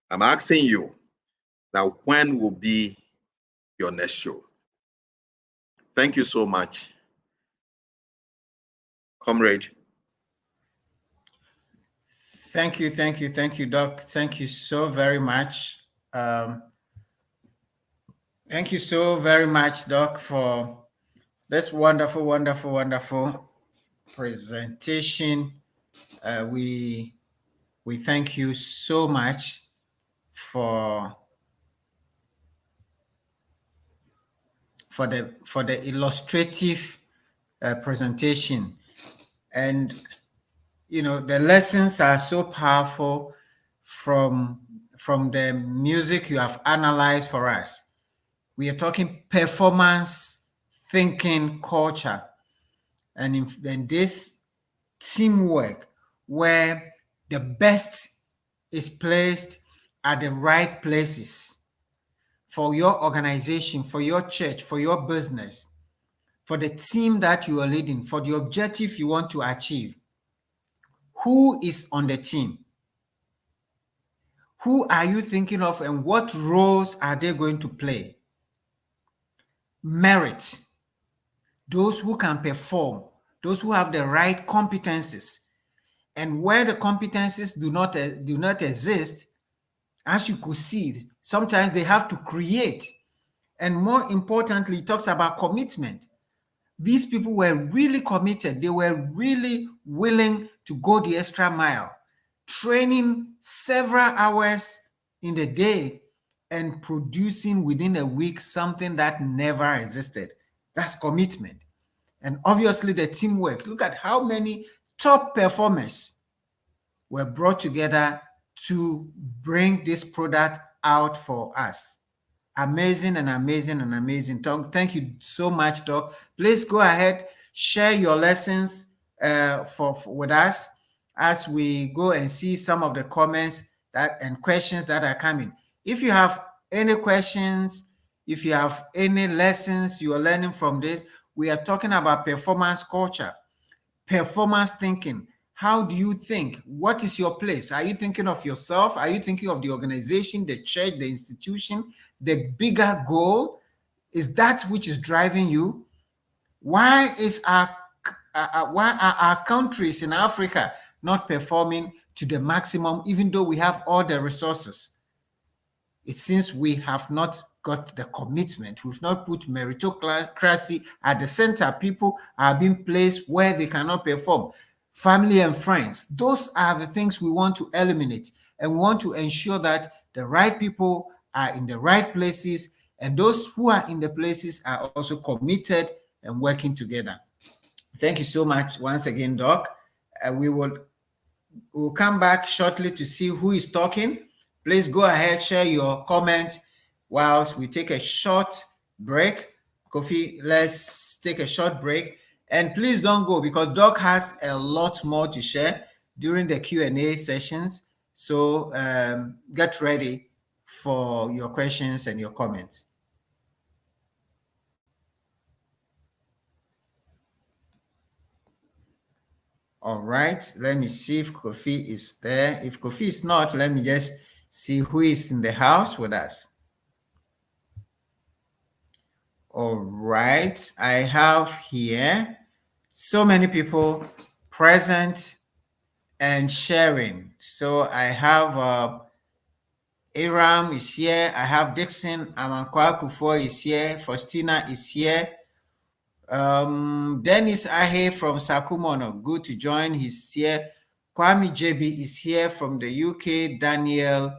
I'm asking you that when will be your next show? Thank you so much, comrade. Thank you, Doc. Thank you so very much. Thank you so very much, Doc, for this wonderful presentation. We thank you so much for the illustrative presentation. And you know, the lessons are so powerful from the music you have analyzed for us. We are talking performance thinking culture, and in this teamwork where the best is placed at the right places for your organization, for your church, for your business, for the team that you are leading, for the objective you want to achieve. Who is on the team? Who are you thinking of, and what roles are they going to play? Merit. Those who can perform, those who have the right competencies. And where the competencies do not exist, as you could see, sometimes they have to create And more importantly, it talks about commitment. These people were really committed. They were really willing to go the extra mile, training several hours in the day and producing within a week something that never existed. That's commitment. And obviously the teamwork. Look at how many top performers were brought together to bring this product out for us. Amazing and amazing and amazing. Thank you so much, Doc. Please go ahead, share your lessons with us as we go and see some of the comments and questions that are coming. If you have any questions, if you have any lessons you are learning from this, we are talking about performance culture, performance thinking. How do you think? What is your place? Are you thinking of yourself? Are you thinking of the organization, the church, the institution? The bigger goal is that which is driving you. Why are our countries in Africa not performing to the maximum, even though we have all the resources? It seems we have not got the commitment. We've not put meritocracy at the center. People are being placed where they cannot perform. Family and friends, those are the things we want to eliminate, and we want to ensure that the right people are in the right places, and those who are in the places are also committed and working together. Thank you so much once again, Doc. We'll come back shortly to see who is talking. Please go ahead, share your comments whilst we take a short break. Kofi, let's take a short break. And please don't go, because Doc has a lot more to share during the Q&A sessions. So get ready for your questions and your comments. All right, let me see if Kofi is there. If Kofi is not, let me just see who is in the house with us. All right, I have here so many people present and sharing. So I have Aram is here. I have Dixon Amankwa Kufo is here. Faustina is here. Dennis Ahe from Sakumono, good to join. He's here. Kwame JB is here from the UK. Daniel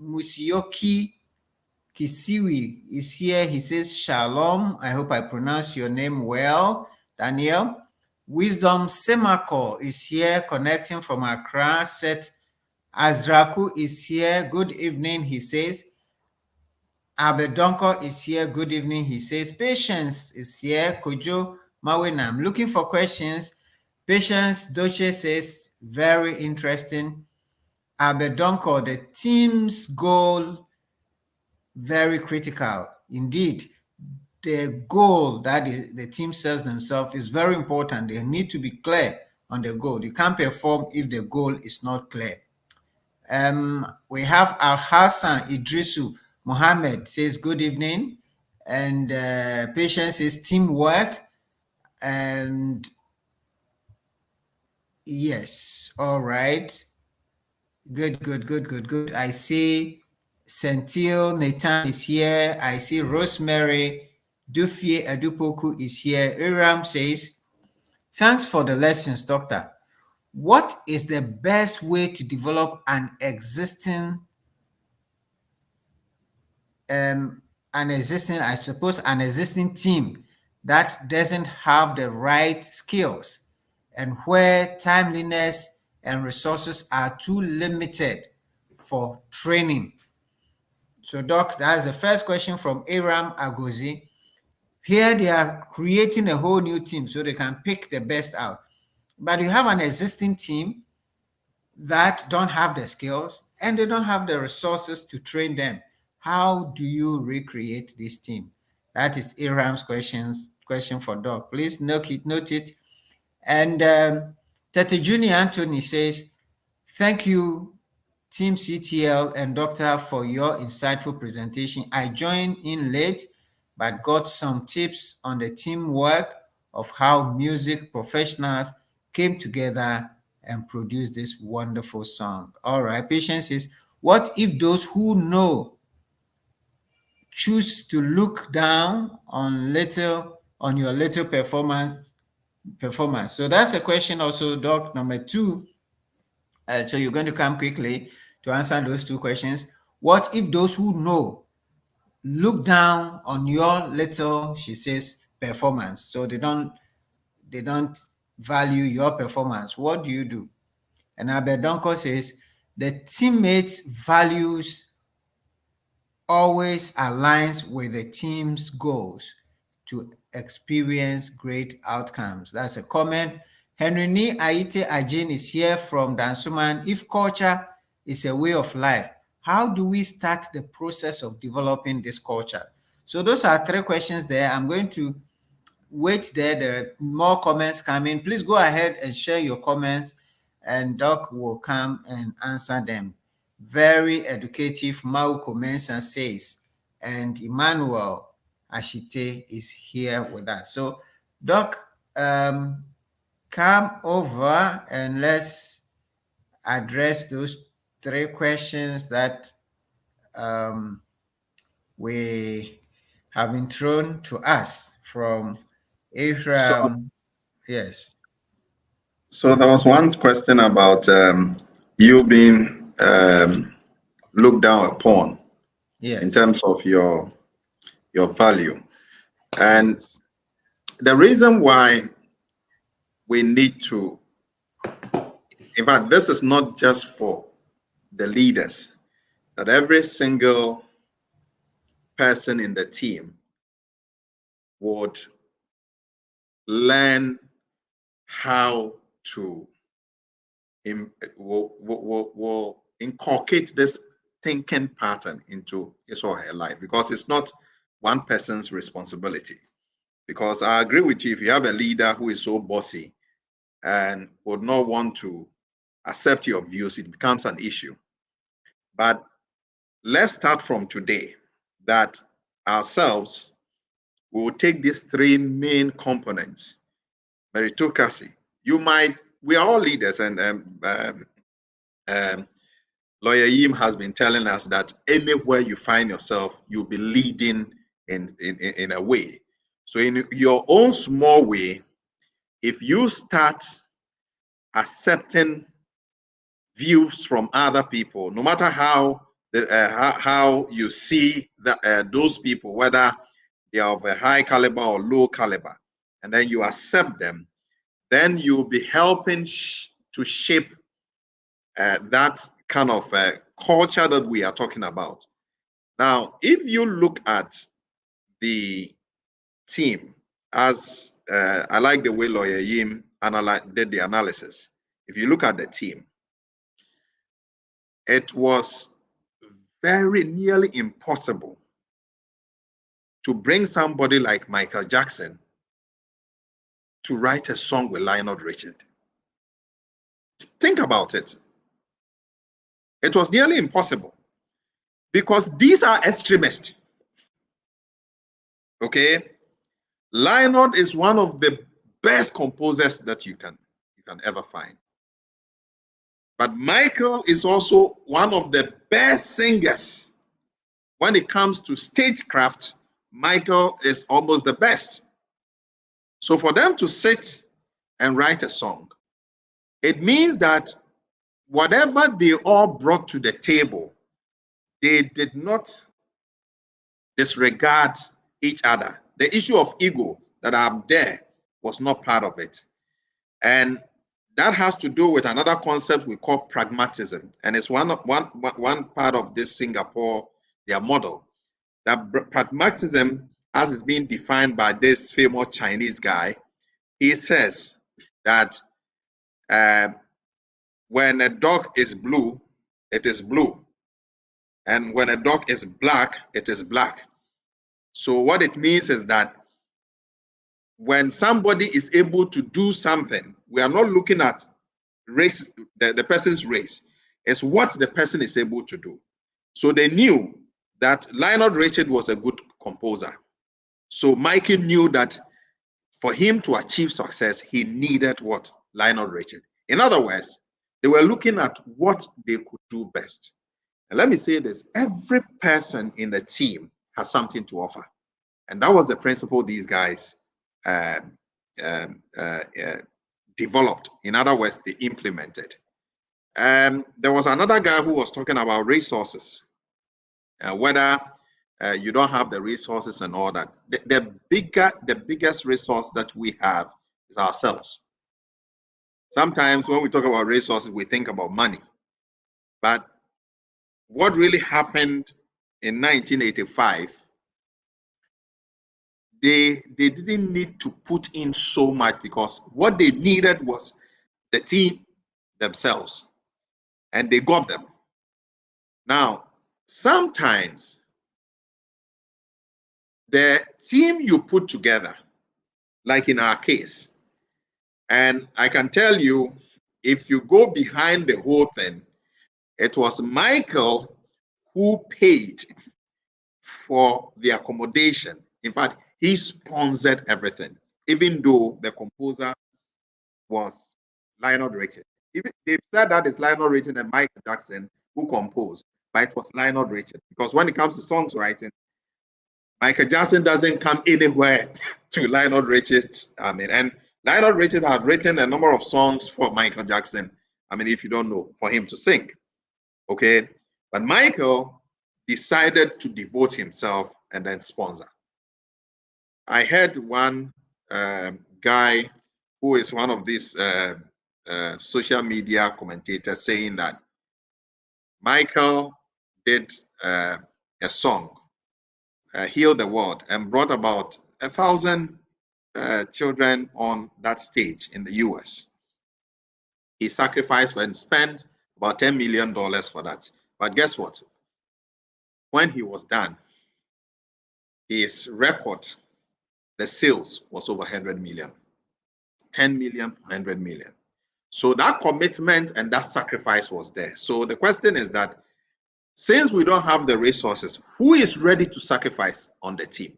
Musioki Kisiwi is here. He says Shalom. I hope I pronounce your name well, Daniel. Wisdom Semako is here, connecting from Accra. Seth Azraku is here. Good evening, he says. Abedonko is here. Good evening, he says. Patience is here. Kojo Mawenam, looking for questions. Patience Doche says, very interesting. Abedonko, the team's goal, very critical. Indeed, the goal that the team sets themselves is very important. They need to be clear on the goal. You can't perform if the goal is not clear. We have Al Hassan Idrisu Mohammed says good evening, and Patience is teamwork. And yes, all right, good. I see Sentil Nathan is here. I see Rosemary Dufie Adupoku is here. Iram says, thanks for the lessons, Doctor. What is the best way to develop an existing team that doesn't have the right skills and where timeliness and resources are too limited for training? So, Doc, that's the first question from Aram Agozi. Here they are creating a whole new team so they can pick the best out. But you have an existing team that don't have the skills and they don't have the resources to train them. How do you recreate this team? That is Aram's question for Doc. Please note it. And Tete Junior Anthony says, thank you, Team CTL and Doctor, for your insightful presentation. I joined in late, but got some tips on the teamwork of how music professionals came together and produced this wonderful song. All right, Patience is, what if those who know choose to look down on your little performance. So that's a question also, Doc, number 2. So you're going to come quickly to answer those 2 questions. What if those who know look down on your little, she says, performance? So they don't value your performance. What do you do? And Abedonko says the teammates' values always aligns with the team's goals to experience great outcomes. That's a comment. Henry Ni Aite Ajin is here from Dansuman. If culture is a way of life, how do we start the process of developing this culture? So those are 3 questions there. I'm going to wait there. There are more comments coming. Please go ahead and share your comments, and Doc will come and answer them. Very educative, Mauko Mensa says, and Emmanuel Ashite is here with us. So, Doc, come over and let's address those 3 questions that we have been thrown to us from Ephraim. Yes. So there was one question about you being looked down upon, yes, in terms of your value. And the reason why we need to, in fact, this is not just for the leaders, that every single person in the team would learn how to will inculcate this thinking pattern into his or her life, because it's not one person's responsibility. Because I agree with you, if you have a leader who is so bossy and would not want to accept your views, it becomes an issue. But let's start from today that ourselves will take these 3 main components. Meritocracy. We are all leaders, and Lawyer Yim has been telling us that anywhere you find yourself, you'll be leading in a way. So in your own small way, if you start accepting views from other people, no matter how you see those people, whether they are of a high caliber or low caliber, and then you accept them, then you'll be helping to shape that kind of culture that we are talking about. Now, if you look at the team, as I like the way Lawyer Yim did the analysis. If you look at the team, it was very nearly impossible to bring somebody like Michael Jackson to write a song with Lionel Richard. Think about it. It was nearly impossible because these are extremists. Okay? Lionel is one of the best composers that you can ever find. But Michael is also one of the best singers. When it comes to stagecraft, Michael is almost the best. So for them to sit and write a song, it means that whatever they all brought to the table, they did not disregard each other. The issue of ego that I'm there was not part of it. And that has to do with another concept we call pragmatism. And it's one part of this Singapore, their model. That pragmatism, as it's being defined by this famous Chinese guy, he says that when a dog is blue, it is blue. And when a dog is black, it is black. So what it means is that when somebody is able to do something, we are not looking at race, the person's race. It's what the person is able to do. So they knew that Lionel Richard was a good composer. So Mikey knew that for him to achieve success, he needed what? Lionel Richard. In other words, they were looking at what they could do best. And let me say this, every person in the team has something to offer. And that was the principle these guys developed. In other words, they implemented. There was another guy who was talking about resources, whether you don't have the resources and all that. The biggest resource that we have is ourselves. Sometimes when we talk about resources, we think about money. But what really happened in 1985, they didn't need to put in so much, because what they needed was the team themselves, and they got them. Now, sometimes the team you put together, like in our case, and I can tell you, if you go behind the whole thing, it was Michael who paid for the accommodation. In fact, he sponsored everything, even though the composer was Lionel Richie. Even they said that it's Lionel Richie and Michael Jackson who composed, but it was Lionel Richie, because when it comes to songwriting, Michael Jackson doesn't come anywhere to Lionel Richie. And Lionel Richie had written a number of songs for Michael Jackson. If you don't know, for him to sing. Okay, but Michael decided to devote himself and then sponsor. I heard one guy who is one of these social media commentators saying that Michael did a song, Heal the World, and brought about 1,000 children on that stage in the US. He sacrificed and spent about $10 million for that. But guess what? When he was done, his record, the sales was over 100 million. 10 million, 100 million. So that commitment and that sacrifice was there. So the question is that, since we don't have the resources, who is ready to sacrifice on the team?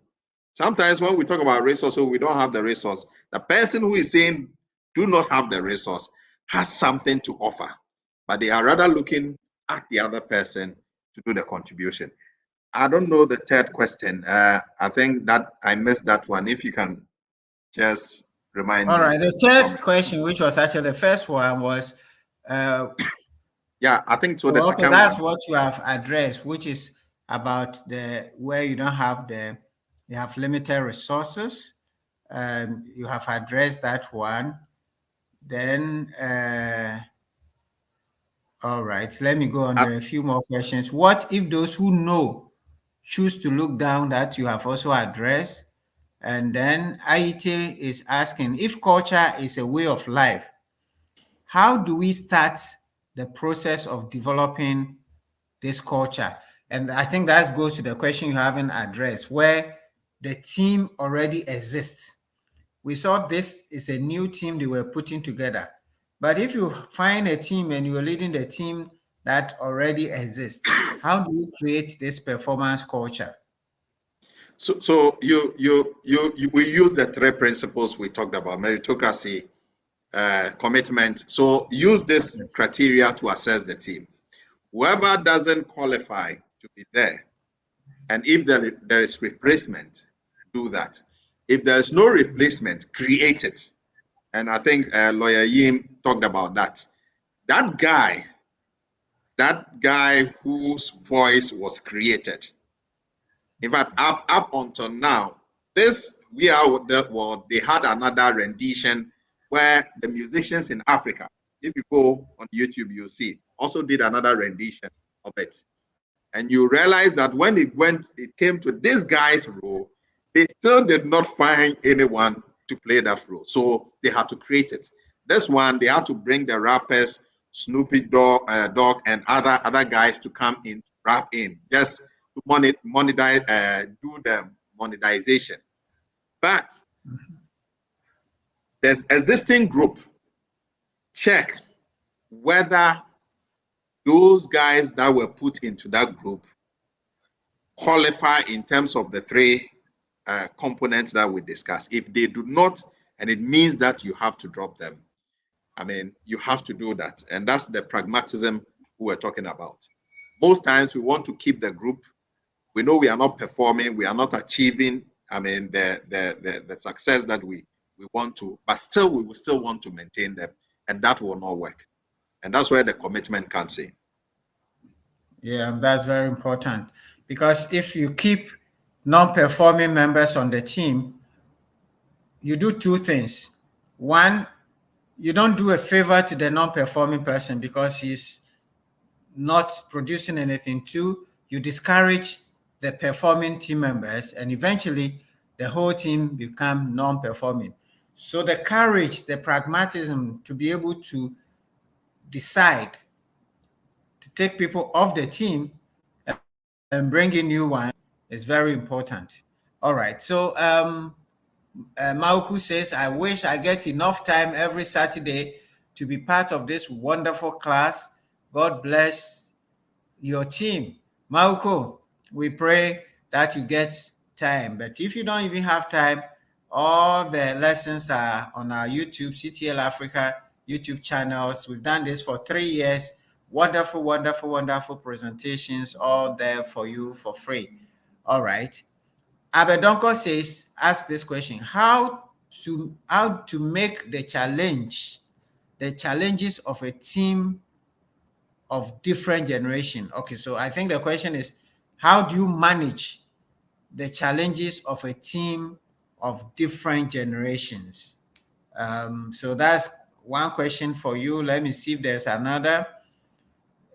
Sometimes when we talk about resources, we don't have the resource. The person who is saying do not have the resource has something to offer, but they are rather looking at the other person to do the contribution. I don't know the third question. I think that I missed that one. If you can just remind me. All right. The third question, which was actually the first one, was yeah, I think so. The second that's one. What you have addressed, which is about where you don't have you have limited resources. You have addressed that one. Then, all right, so let me go on. There are a few more questions. What if those who know choose to look down? That you have also addressed. And then Aite is asking, if culture is a way of life, how do we start the process of developing this culture? And I think that goes to the question you haven't addressed, where the team already exists. We saw this is a new team they were putting together. But if you find a team and you're leading the team that already exists, how do you create this performance culture? So we use the three principles we talked about: meritocracy, commitment. So use this criteria to assess the team. Whoever doesn't qualify to be there, and if there is replacement, do that. If there's no replacement, create it. And I think Lawyer Yim talked about that. That guy whose voice was created. In fact, up until now, this We Are the World, they had another rendition where the musicians in Africa, if you go on YouTube, you'll see, also did another rendition of it. And you realize that when it came to this guy's role, they still did not find anyone to play that role. So they had to create it. This one, they had to bring the rappers, Snoopy Dogg and other guys to come in, rap in, just to monetize, do the monetization. But there's existing group. Check whether those guys that were put into that group qualify in terms of the three components that we discussed. If they do not, and it means that you have to drop them, I mean, you have to do that. And that's the pragmatism we're talking about. Most times we want to keep the group we know we are not performing, we are not achieving, I mean, the success that we want to, but still we will still want to maintain them, and that will not work. And that's where the commitment comes in. Yeah, that's very important, because if you keep non-performing members on the team, you do two things. One, you don't do a favor to the non-performing person because he's not producing anything. Two, you discourage the performing team members, and eventually the whole team become non-performing. So the courage, the pragmatism to be able to decide to take people off the team and bring in new ones is very important. All right. So Mauku says, I wish I get enough time every Saturday to be part of this wonderful class. God bless your team. Mauku, we pray that you get time. But if you don't even have time, all the lessons are on our YouTube, CTL Africa YouTube channels. We've done this for 3 years. Wonderful, wonderful, wonderful presentations, all there for you for free. All right. Abedonko says, ask this question: how to make the challenges of a team of different generation. Okay, so I think the question is, how do you manage the challenges of a team of different generations? So that's one question for you. Let me see if there's another.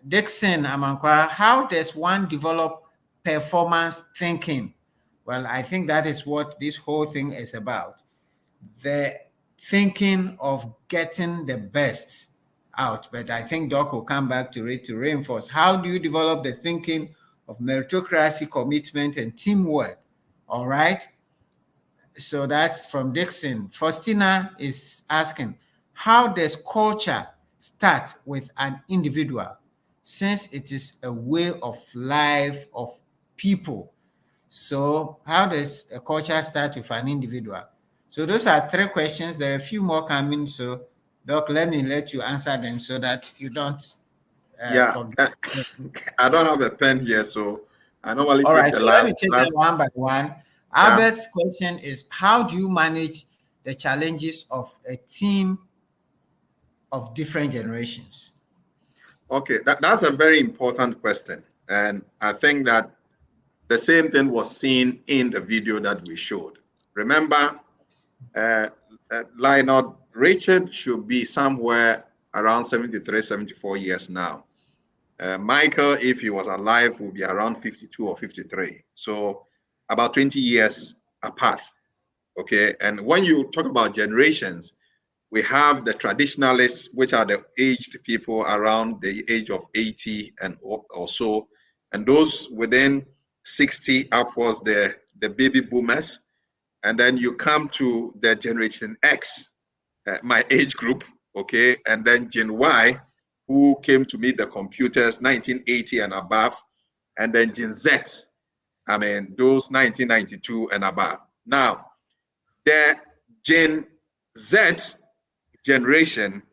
Dixon Amankwa, how does one develop performance thinking? Well, I think that is what this whole thing is about. The thinking of getting the best out. But I think Doc will come back to it to reinforce. How do you develop the thinking of meritocracy, commitment, and teamwork? All right. So that's from Dixon. Faustina is asking, how does culture start with an individual, since it is a way of life of people? So how does a culture start with an individual? So those are 3 questions. There are a few more coming. So Doc, let you answer them so that you don't forget. I don't have a pen here, so I normally all take right, the so last. let me take them one by one. Albert's question is, how do you manage the challenges of a team of different generations? Okay, that's a very important question. And I think that the same thing was seen in the video that we showed. Remember, Leonard Richard should be somewhere around 73, 74 years now. Michael, if he was alive, would be around 52 or 53. So about 20 years apart. Okay, and when you talk about generations, we have the traditionalists, which are the aged people around the age of 80 and or so, and those within 60 upwards, the baby boomers. And then you come to the Generation X, my age group, okay, and then Gen Y, who came to meet the computers 1980 and above, and then Gen Z, I mean, those 1992 and above. Now, the Gen Z generation,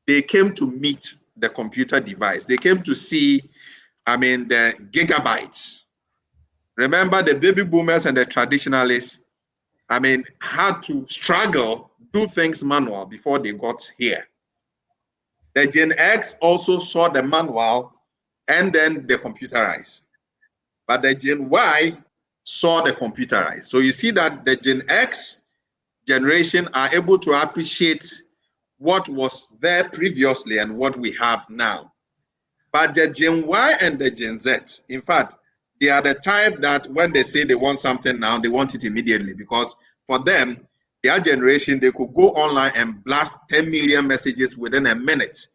they came to meet the computer device. They came to see, I mean, the gigabytes. Remember, the baby boomers and the traditionalists, I mean, had to struggle, do things manual before they got here. The Gen X also saw the manual and then the computerized. But the Gen Y saw the computerized. So you see that the Gen X generation are able to appreciate what was there previously and what we have now. But the Gen Y and the Gen Z, in fact, they are the type that when they say they want something now, they want it immediately, because for them, their generation, they could go online and blast 10 million messages within a minute.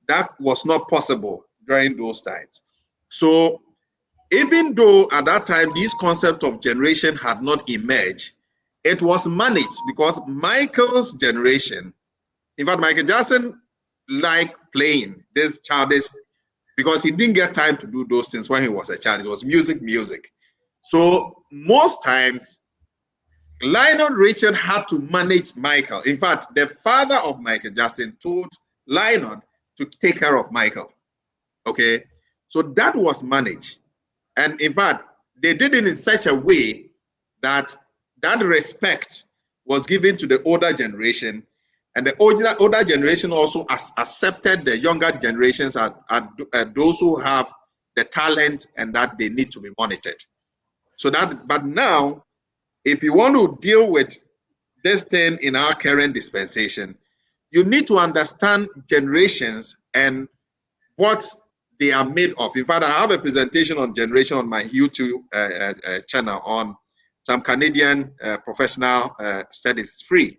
That was not possible during those times. So even though at that time, this concept of generation had not emerged, it was managed, because Michael's generation, in fact, Michael Jackson liked playing this childish, because he didn't get time to do those things when he was a child. It was music. So most times, Lionel Richard had to manage Michael. In fact, the father of Michael Jackson told Lionel to take care of Michael. Okay, so that was managed. And in fact, they did it in such a way that that respect was given to the older generation, and the older generation also accepted the younger generations as those who have the talent and that they need to be monitored. So that, but now, if you want to deal with this thing in our current dispensation, you need to understand generations and what they are made of. In fact, I have a presentation on generation on my YouTube channel on some Canadian professional studies, free.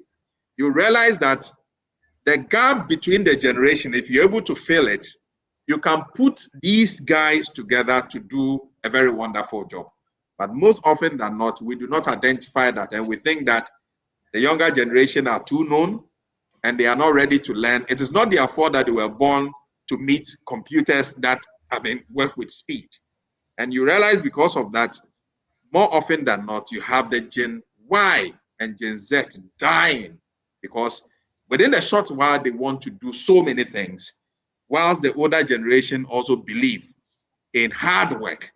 You realize that the gap between the generation, if you're able to fill it, you can put these guys together to do a very wonderful job. But most often than not, we do not identify that, and we think that the younger generation are too known and they are not ready to learn. It is not their fault that they were born to meet computers that, work with speed. And you realize because of that, more often than not, you have the Gen Y and Gen Z dying because within a short while, they want to do so many things, whilst the older generation also believe in hard work.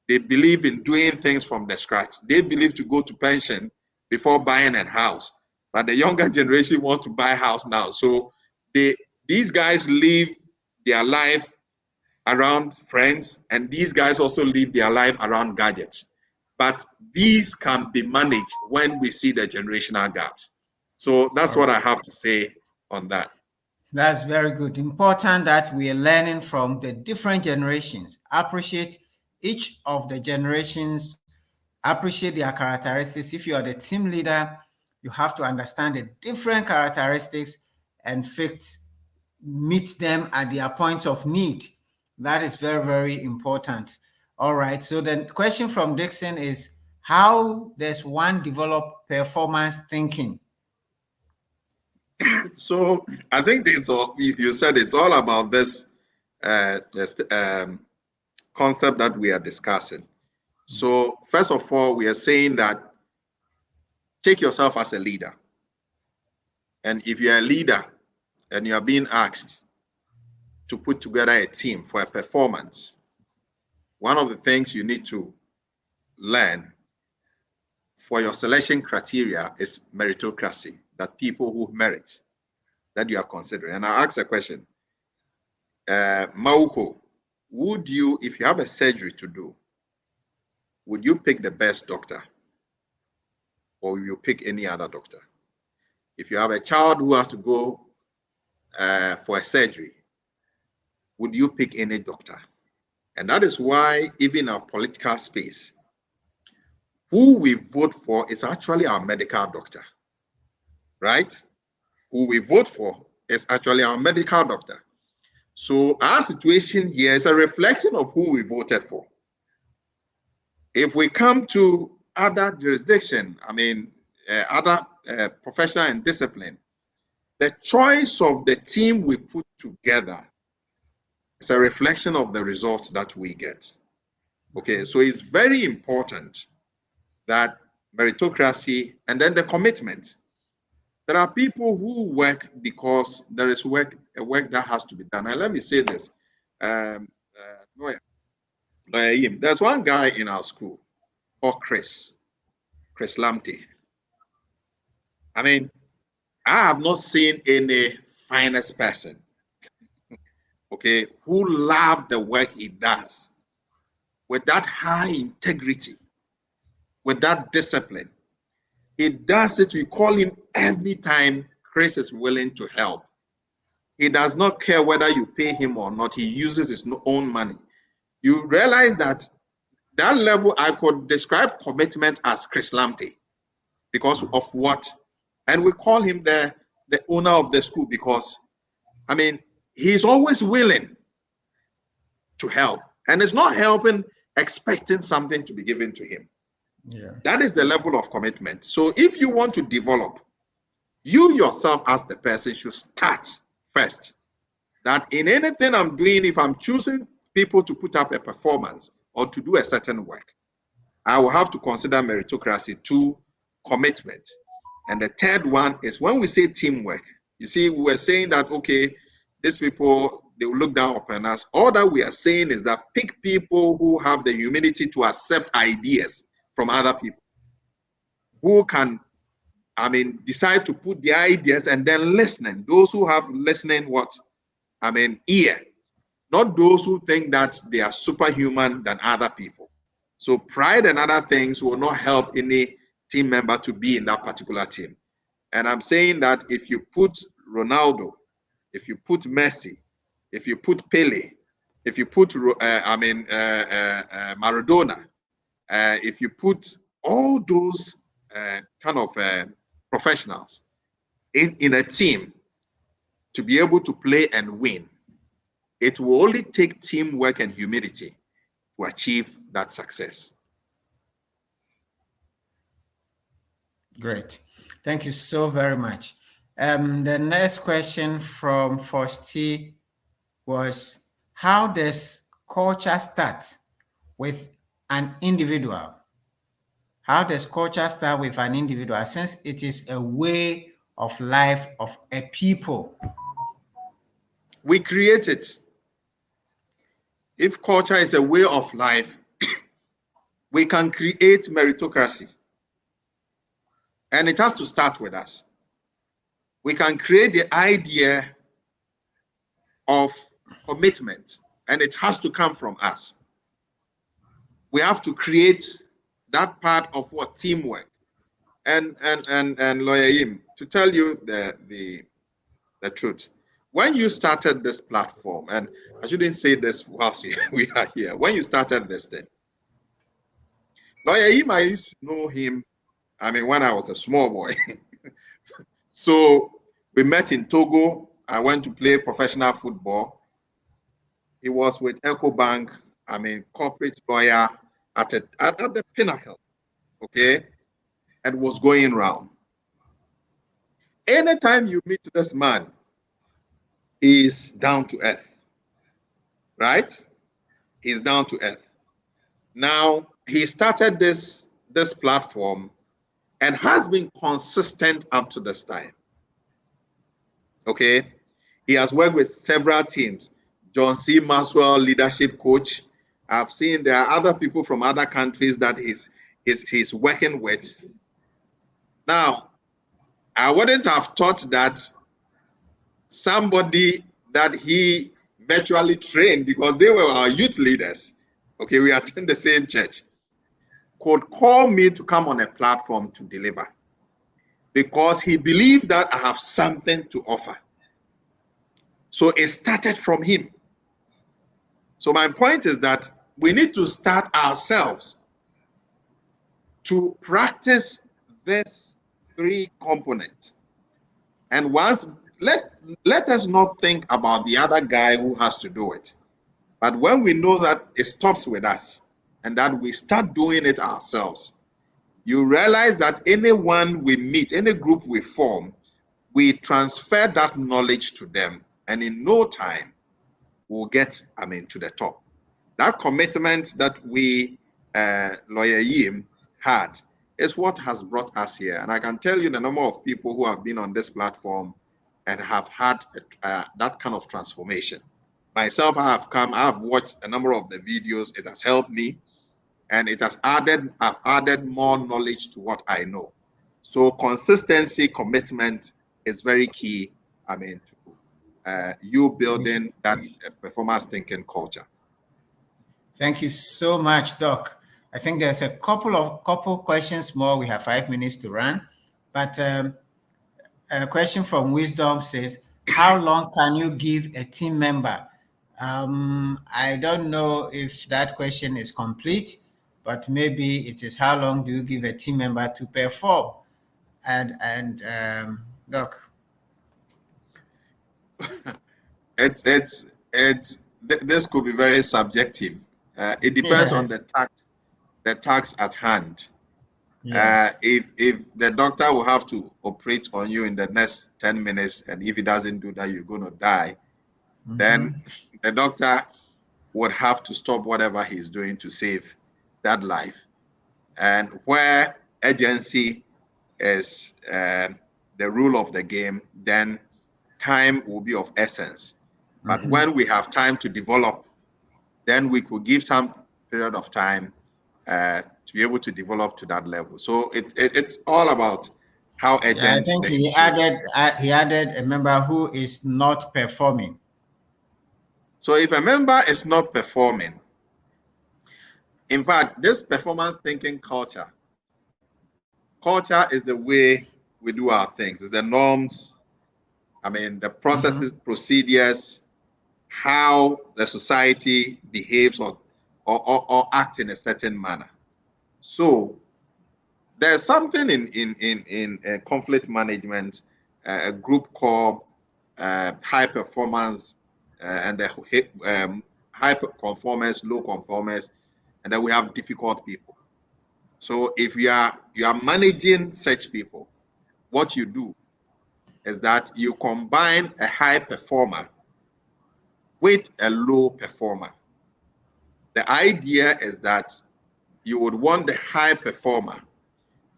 They believe in doing things from the scratch. They believe to go to pension before buying a house. But the younger generation wants to buy a house now. So these guys live their life around friends, and these guys also live their life around gadgets. But these can be managed when we see the generational gaps. So that's what I have to say on that. That's very good. Important that we are learning from the different generations. Appreciate each of the generations, appreciate their characteristics. If you are the team leader, you have to understand the different characteristics and meet them at their point of need. That is very, very important. All right. So the question from Dixon is, how does one develop performance thinking? So I think you said it's all about this concept that we are discussing. So first of all, we are saying that take yourself as a leader. And if you're a leader and you are being asked to put together a team for a performance, one of the things you need to learn for your selection criteria is meritocracy, that people who merit, that you are considering. And I ask a question, Mauko, would you, if you have a surgery to do, would you pick the best doctor? Or will you pick any other doctor? If you have a child who has to go for a surgery, would you pick any doctor? And that is why even in our political space, who we vote for is actually our medical doctor, right? Who we vote for is actually our medical doctor. So our situation here is a reflection of who we voted for. If we come to other jurisdiction, other profession and discipline, the choice of the team we put together is a reflection of the results that we get. Okay, so it's very important that meritocracy and then the commitment. There are people who work because there is work that has to be done. And let me say this. There's one guy in our school called Chris Lamte. I have not seen any finest person, okay, who loves the work he does with that high integrity, with that discipline. He does it. We call him every time. Chris is willing to help. He does not care whether you pay him or not. He uses his own money. You realize that level, I could describe commitment as Chris Lamte because of what? And we call him the owner of the school because, he's always willing to help. And it's not helping expecting something to be given to him. Yeah. That is the level of commitment. So if you want to develop, you yourself as the person should start first. That in anything I'm doing, if I'm choosing people to put up a performance or to do a certain work, I will have to consider meritocracy, 2, commitment. And the third one is when we say teamwork. You see, we were saying that, okay, these people, they will look down upon us. All that we are saying is that pick people who have the humility to accept ideas from other people, who can, decide to put the ideas and then listening. Those who have listening, ear. Not those who think that they are superhuman than other people. So pride and other things will not help any team member to be in that particular team. And I'm saying that if you put Ronaldo, if you put Messi, if you put Pele, if you put Maradona, if you put all those professionals in a team to be able to play and win, it will only take teamwork and humility to achieve that success. Great. Thank you so very much. The next question from Fosti was, how does culture start with an individual? How does culture start with an individual, since it is a way of life of a people? We create it. If culture is a way of life, we can create meritocracy. And it has to start with us. We can create the idea of commitment, and it has to come from us. We have to create that part of what teamwork. And Lawyer Yim, to tell you the truth, when you started this platform, and I shouldn't say this whilst we are here, when you started this thing, Lawyer Yim, I used to know him, when I was a small boy. So we met in Togo. I went to play professional football. He was with EcoBank, corporate lawyer at the pinnacle, okay, and was going round. Anytime you meet this man, he's down to earth, right? He's down to earth. Now, he started this platform and has been consistent up to this time, okay? He has worked with several teams. John C. Maxwell, leadership coach. I've seen there are other people from other countries that he's working with. Now, I wouldn't have thought that somebody that he virtually trained, because they were our youth leaders, okay, we attend the same church, could call me to come on a platform to deliver, because he believed that I have something to offer. So it started from him. So my point is that we need to start ourselves to practice this 3 components. And once, let us not think about the other guy who has to do it. But when we know that it stops with us and that we start doing it ourselves, you realize that anyone we meet, any group we form, we transfer that knowledge to them. And in no time, we'll get, to the top. That commitment that we, Lawyer Yim, had is what has brought us here. And I can tell you the number of people who have been on this platform and have had that kind of transformation. Myself, I've watched a number of the videos. It has helped me, and it has I've added more knowledge to what I know. So consistency, commitment is very key, to you building that performance thinking culture. Thank you so much, Doc. I think there's a couple questions more. We have 5 minutes to run, but a question from Wisdom says, how long can you give a team member? I don't know if that question is complete, but maybe it is, how long do you give a team member to perform? And Doc. This could be very subjective. It depends on the task at hand. Yes. If the doctor will have to operate on you in the next 10 minutes, and if he doesn't do that, you're going to die, then the doctor would have to stop whatever he's doing to save that life. And where urgency is the rule of the game, then time will be of essence. But when we have time to develop, then we could give some period of time to be able to develop to that level. So it's all about how urgent. Yeah, I think he added a member who is not performing. So if a member is not performing, in fact, this performance thinking culture is the way we do our things. It's the norms, the processes, procedures, how the society behaves or act in a certain manner. So there's something in conflict management, a group called high performance and the high conformers, low conformers, and then we have difficult people. So if you are managing such people, what you do is that you combine a high performer with a low performer. The idea is that you would want the high performer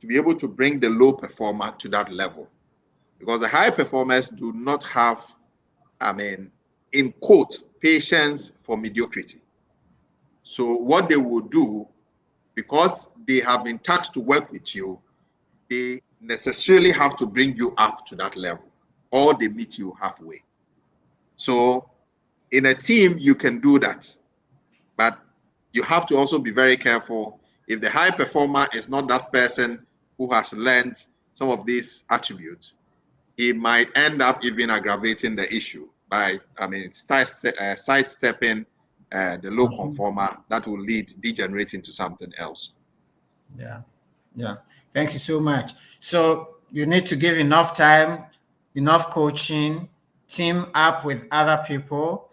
to be able to bring the low performer to that level, because the high performers do not have, in quote, patience for mediocrity. So what they will do, because they have been tasked to work with you, they necessarily have to bring you up to that level, or they meet you halfway. So in a team, you can do that, but you have to also be very careful. If the high performer is not that person who has learned some of these attributes, he might end up even aggravating the issue by, sidestepping the low conformer that will lead degenerate into something else. Yeah. Thank you so much. So you need to give enough time, enough coaching, team up with other people,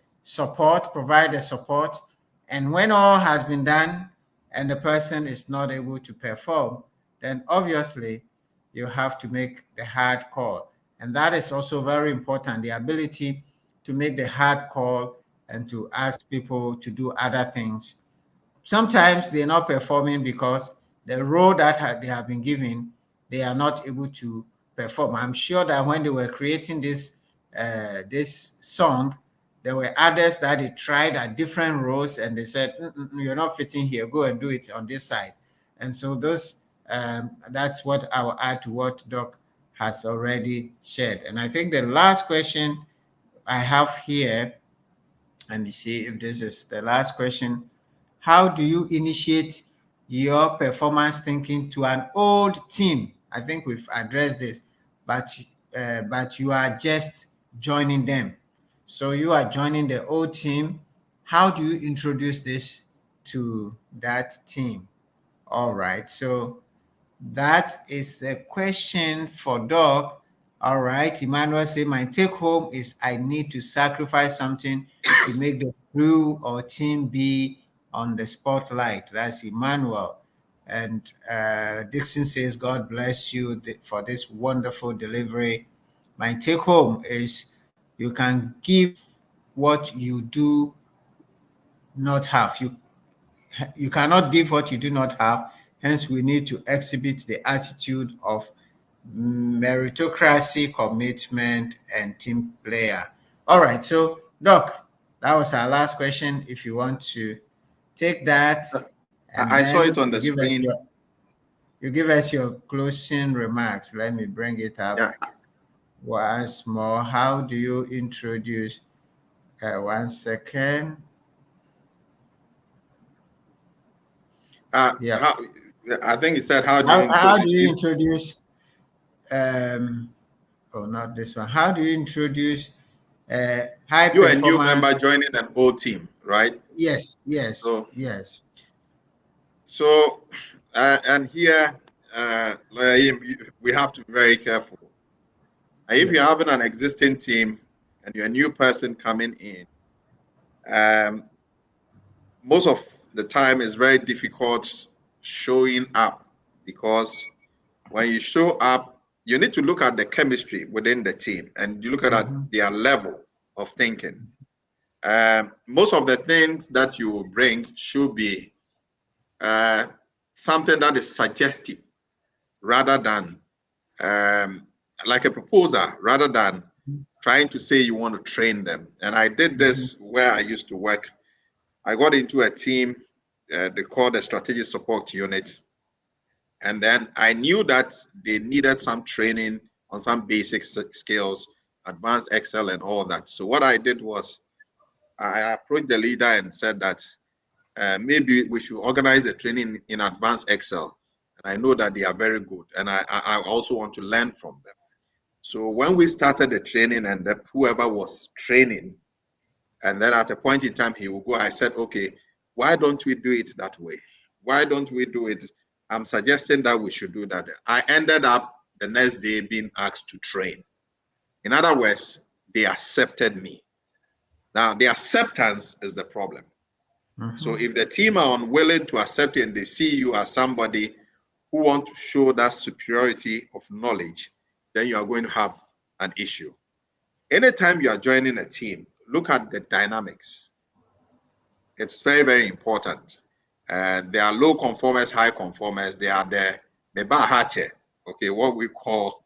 provide the support. And when all has been done and the person is not able to perform, then obviously you have to make the hard call. And that is also very important, the ability to make the hard call and to ask people to do other things. Sometimes they're not performing because the role that they have been given, they are not able to perform. I'm sure that when they were creating this song, there were others that they tried at different roles and they said, you're not fitting here, go and do it on this side. And so that's what I will add to what Doc has already shared. And I think the last question I have here, let me see if this is the last question. How do you initiate your performance thinking to an old team? I think we've addressed this, but you are just joining them. So you are joining the old team. How do you introduce this to that team? All right. So that is the question for Doc. All right. Emmanuel say, my take home is I need to sacrifice something to make the crew or team be on the spotlight. That's Emmanuel. And Dixon says, God bless you for this wonderful delivery. My take home is you can give what you do not have. You cannot give what you do not have. Hence, we need to exhibit the attitude of meritocracy, commitment, and team player. All right. So, Doc, that was our last question. If you want to take that. I saw it on the screen. You give us your closing remarks. Let me bring it up once more. How do you introduce? 1 second. I think it said, how do you introduce? Not this one. How do you introduce high performance? You're a new member joining an old team, right? Yes. So, and here, we have to be very careful. If you're having an existing team and you're a new person coming in, most of the time it's very difficult showing up, because when you show up, you need to look at the chemistry within the team and you look at their level of thinking. Most of the things that you will bring should be something that is suggestive rather than like a proposer, rather than trying to say you want to train them. And I did this where I used to work. I got into a team, they called the Strategic Support Unit. And then I knew that they needed some training on some basic skills, advanced Excel and all that. So what I did was I approached the leader and said that maybe we should organize a training in advanced Excel. And I know that they are very good. And I also want to learn from them. So when we started the training and whoever was training, and then at a point in time he will go, I said, okay, why don't we do it that way? Why don't we do it? I'm suggesting that we should do that. I ended up the next day being asked to train. In other words, they accepted me. Now, the acceptance is the problem. So if the team are unwilling to accept it and they see you as somebody who want to show that superiority of knowledge, then you are going to have an issue. Anytime you are joining a team, look at the dynamics. It's very, very important. There are low conformers, high conformers. They are the Mebahache, okay, what we call,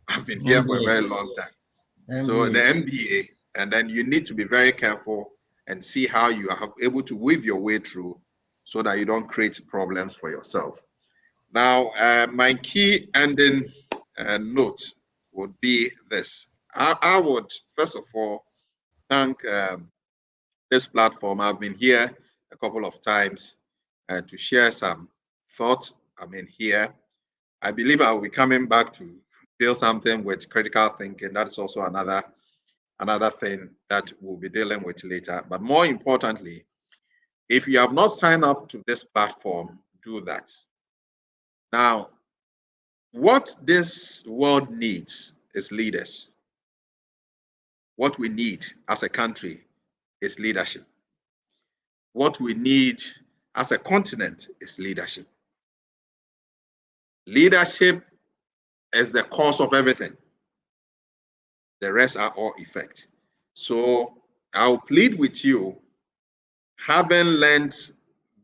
I've been here for a very long time. So the MBA, and then you need to be very careful and see how you are able to weave your way through so that you don't create problems for yourself. Now, my key ending note would be this. I would, first of all, thank this platform. I've been here a couple of times to share some thoughts. I mean, here, I believe I will be coming back to build something with critical thinking. That's also another thing that we'll be dealing with later. But more importantly, if you have not signed up to this platform, do that. Now, what this world needs is leaders. What we need as a country is leadership. What we need as a continent is leadership. Leadership is the cause of everything. The rest are all effect. So I'll plead with you, having learned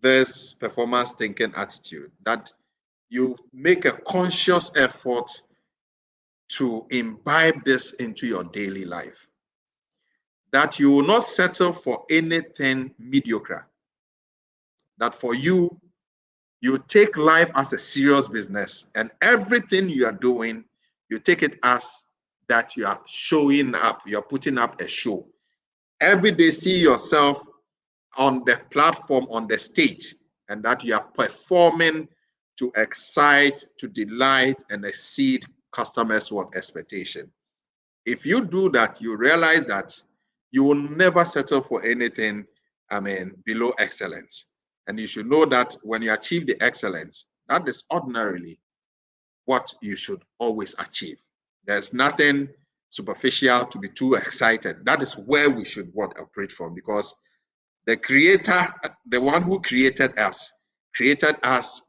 this performance thinking attitude, that you make a conscious effort to imbibe this into your daily life. That you will not settle for anything mediocre. That for you, you take life as a serious business, and everything you are doing, you take it as that you are showing up, you are putting up a show. Every day, see yourself on the platform, on the stage, and that you are performing to excite, to delight, and exceed customers' work expectation. If you do that, you realize that you will never settle for anything, below excellence. And you should know that when you achieve the excellence, that is ordinarily what you should always achieve. There's nothing superficial to be too excited. That is where we should operate from, because the creator, the one who created us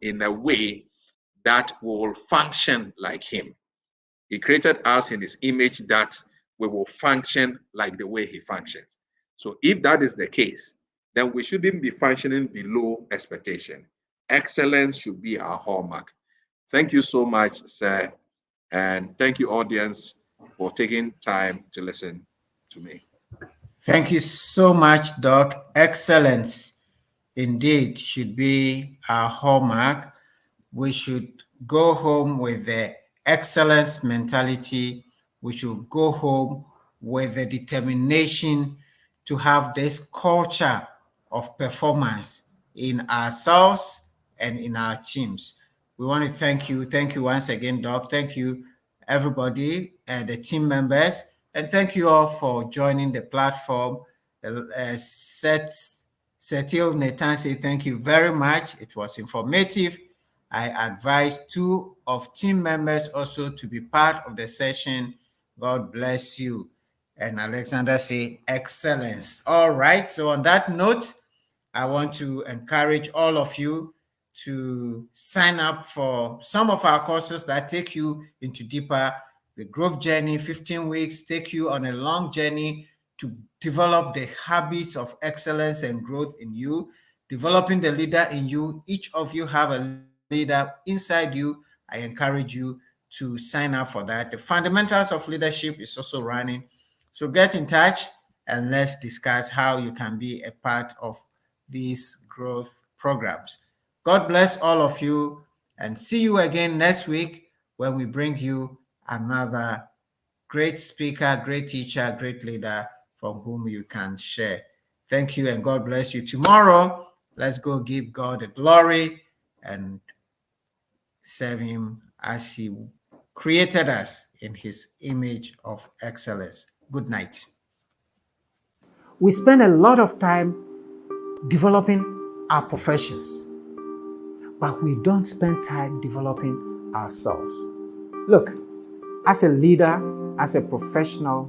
in a way that will function like him. He created us in his image that we will function like the way he functions. So if that is the case, then we shouldn't be functioning below expectation. Excellence should be our hallmark. Thank you so much, sir. And thank you, audience, for taking time to listen to me. Thank you so much, Doc. Excellence indeed should be our hallmark. We should go home with the excellence mentality. We should go home with the determination to have this culture of performance in ourselves and in our teams. We want to thank you. Thank you once again, Doc. Thank you, everybody, the team members, and thank you all for joining the platform. Setil Netansi, thank you very much. It was informative. I advise 2 of team members also to be part of the session. God bless you. And Alexander say excellence. All right. So on that note, I want to encourage all of you to sign up for some of our courses that take you into deeper. The growth journey, 15 weeks, take you on a long journey to develop the habits of excellence and growth in you, developing the leader in you. Each of you have a leader inside you. I encourage you to sign up for that. The Fundamentals of Leadership is also running. So get in touch and let's discuss how you can be a part of these growth programs. God bless all of you, and see you again next week when we bring you another great speaker, great teacher, great leader from whom you can share. Thank you and God bless you. Tomorrow, let's go give God the glory and serve him as he created us in his image of excellence. Good night. We spend a lot of time developing our professions, but we don't spend time developing ourselves. Look, as a leader, as a professional,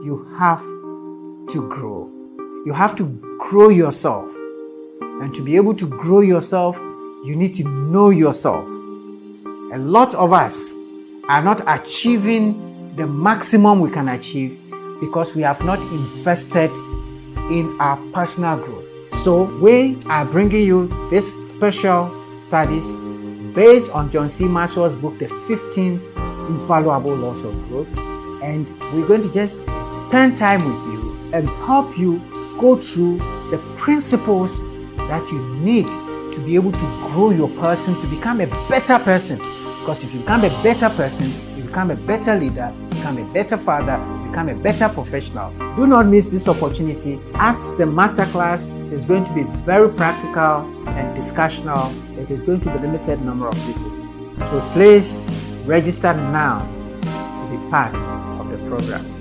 you have to grow. You have to grow yourself. And to be able to grow yourself, you need to know yourself. A lot of us are not achieving the maximum we can achieve because we have not invested in our personal growth. So we are bringing you this special studies based on John C. Maxwell's book, The 15 Invaluable Laws of Growth. And we're going to just spend time with you and help you go through the principles that you need to be able to grow your person, to become a better person. Because if you become a better person, you become a better leader, you become a better father, you become a better professional. Do not miss this opportunity, as the masterclass is going to be very practical and discussional. It is going to be a limited number of people. So please register now to be part of the program.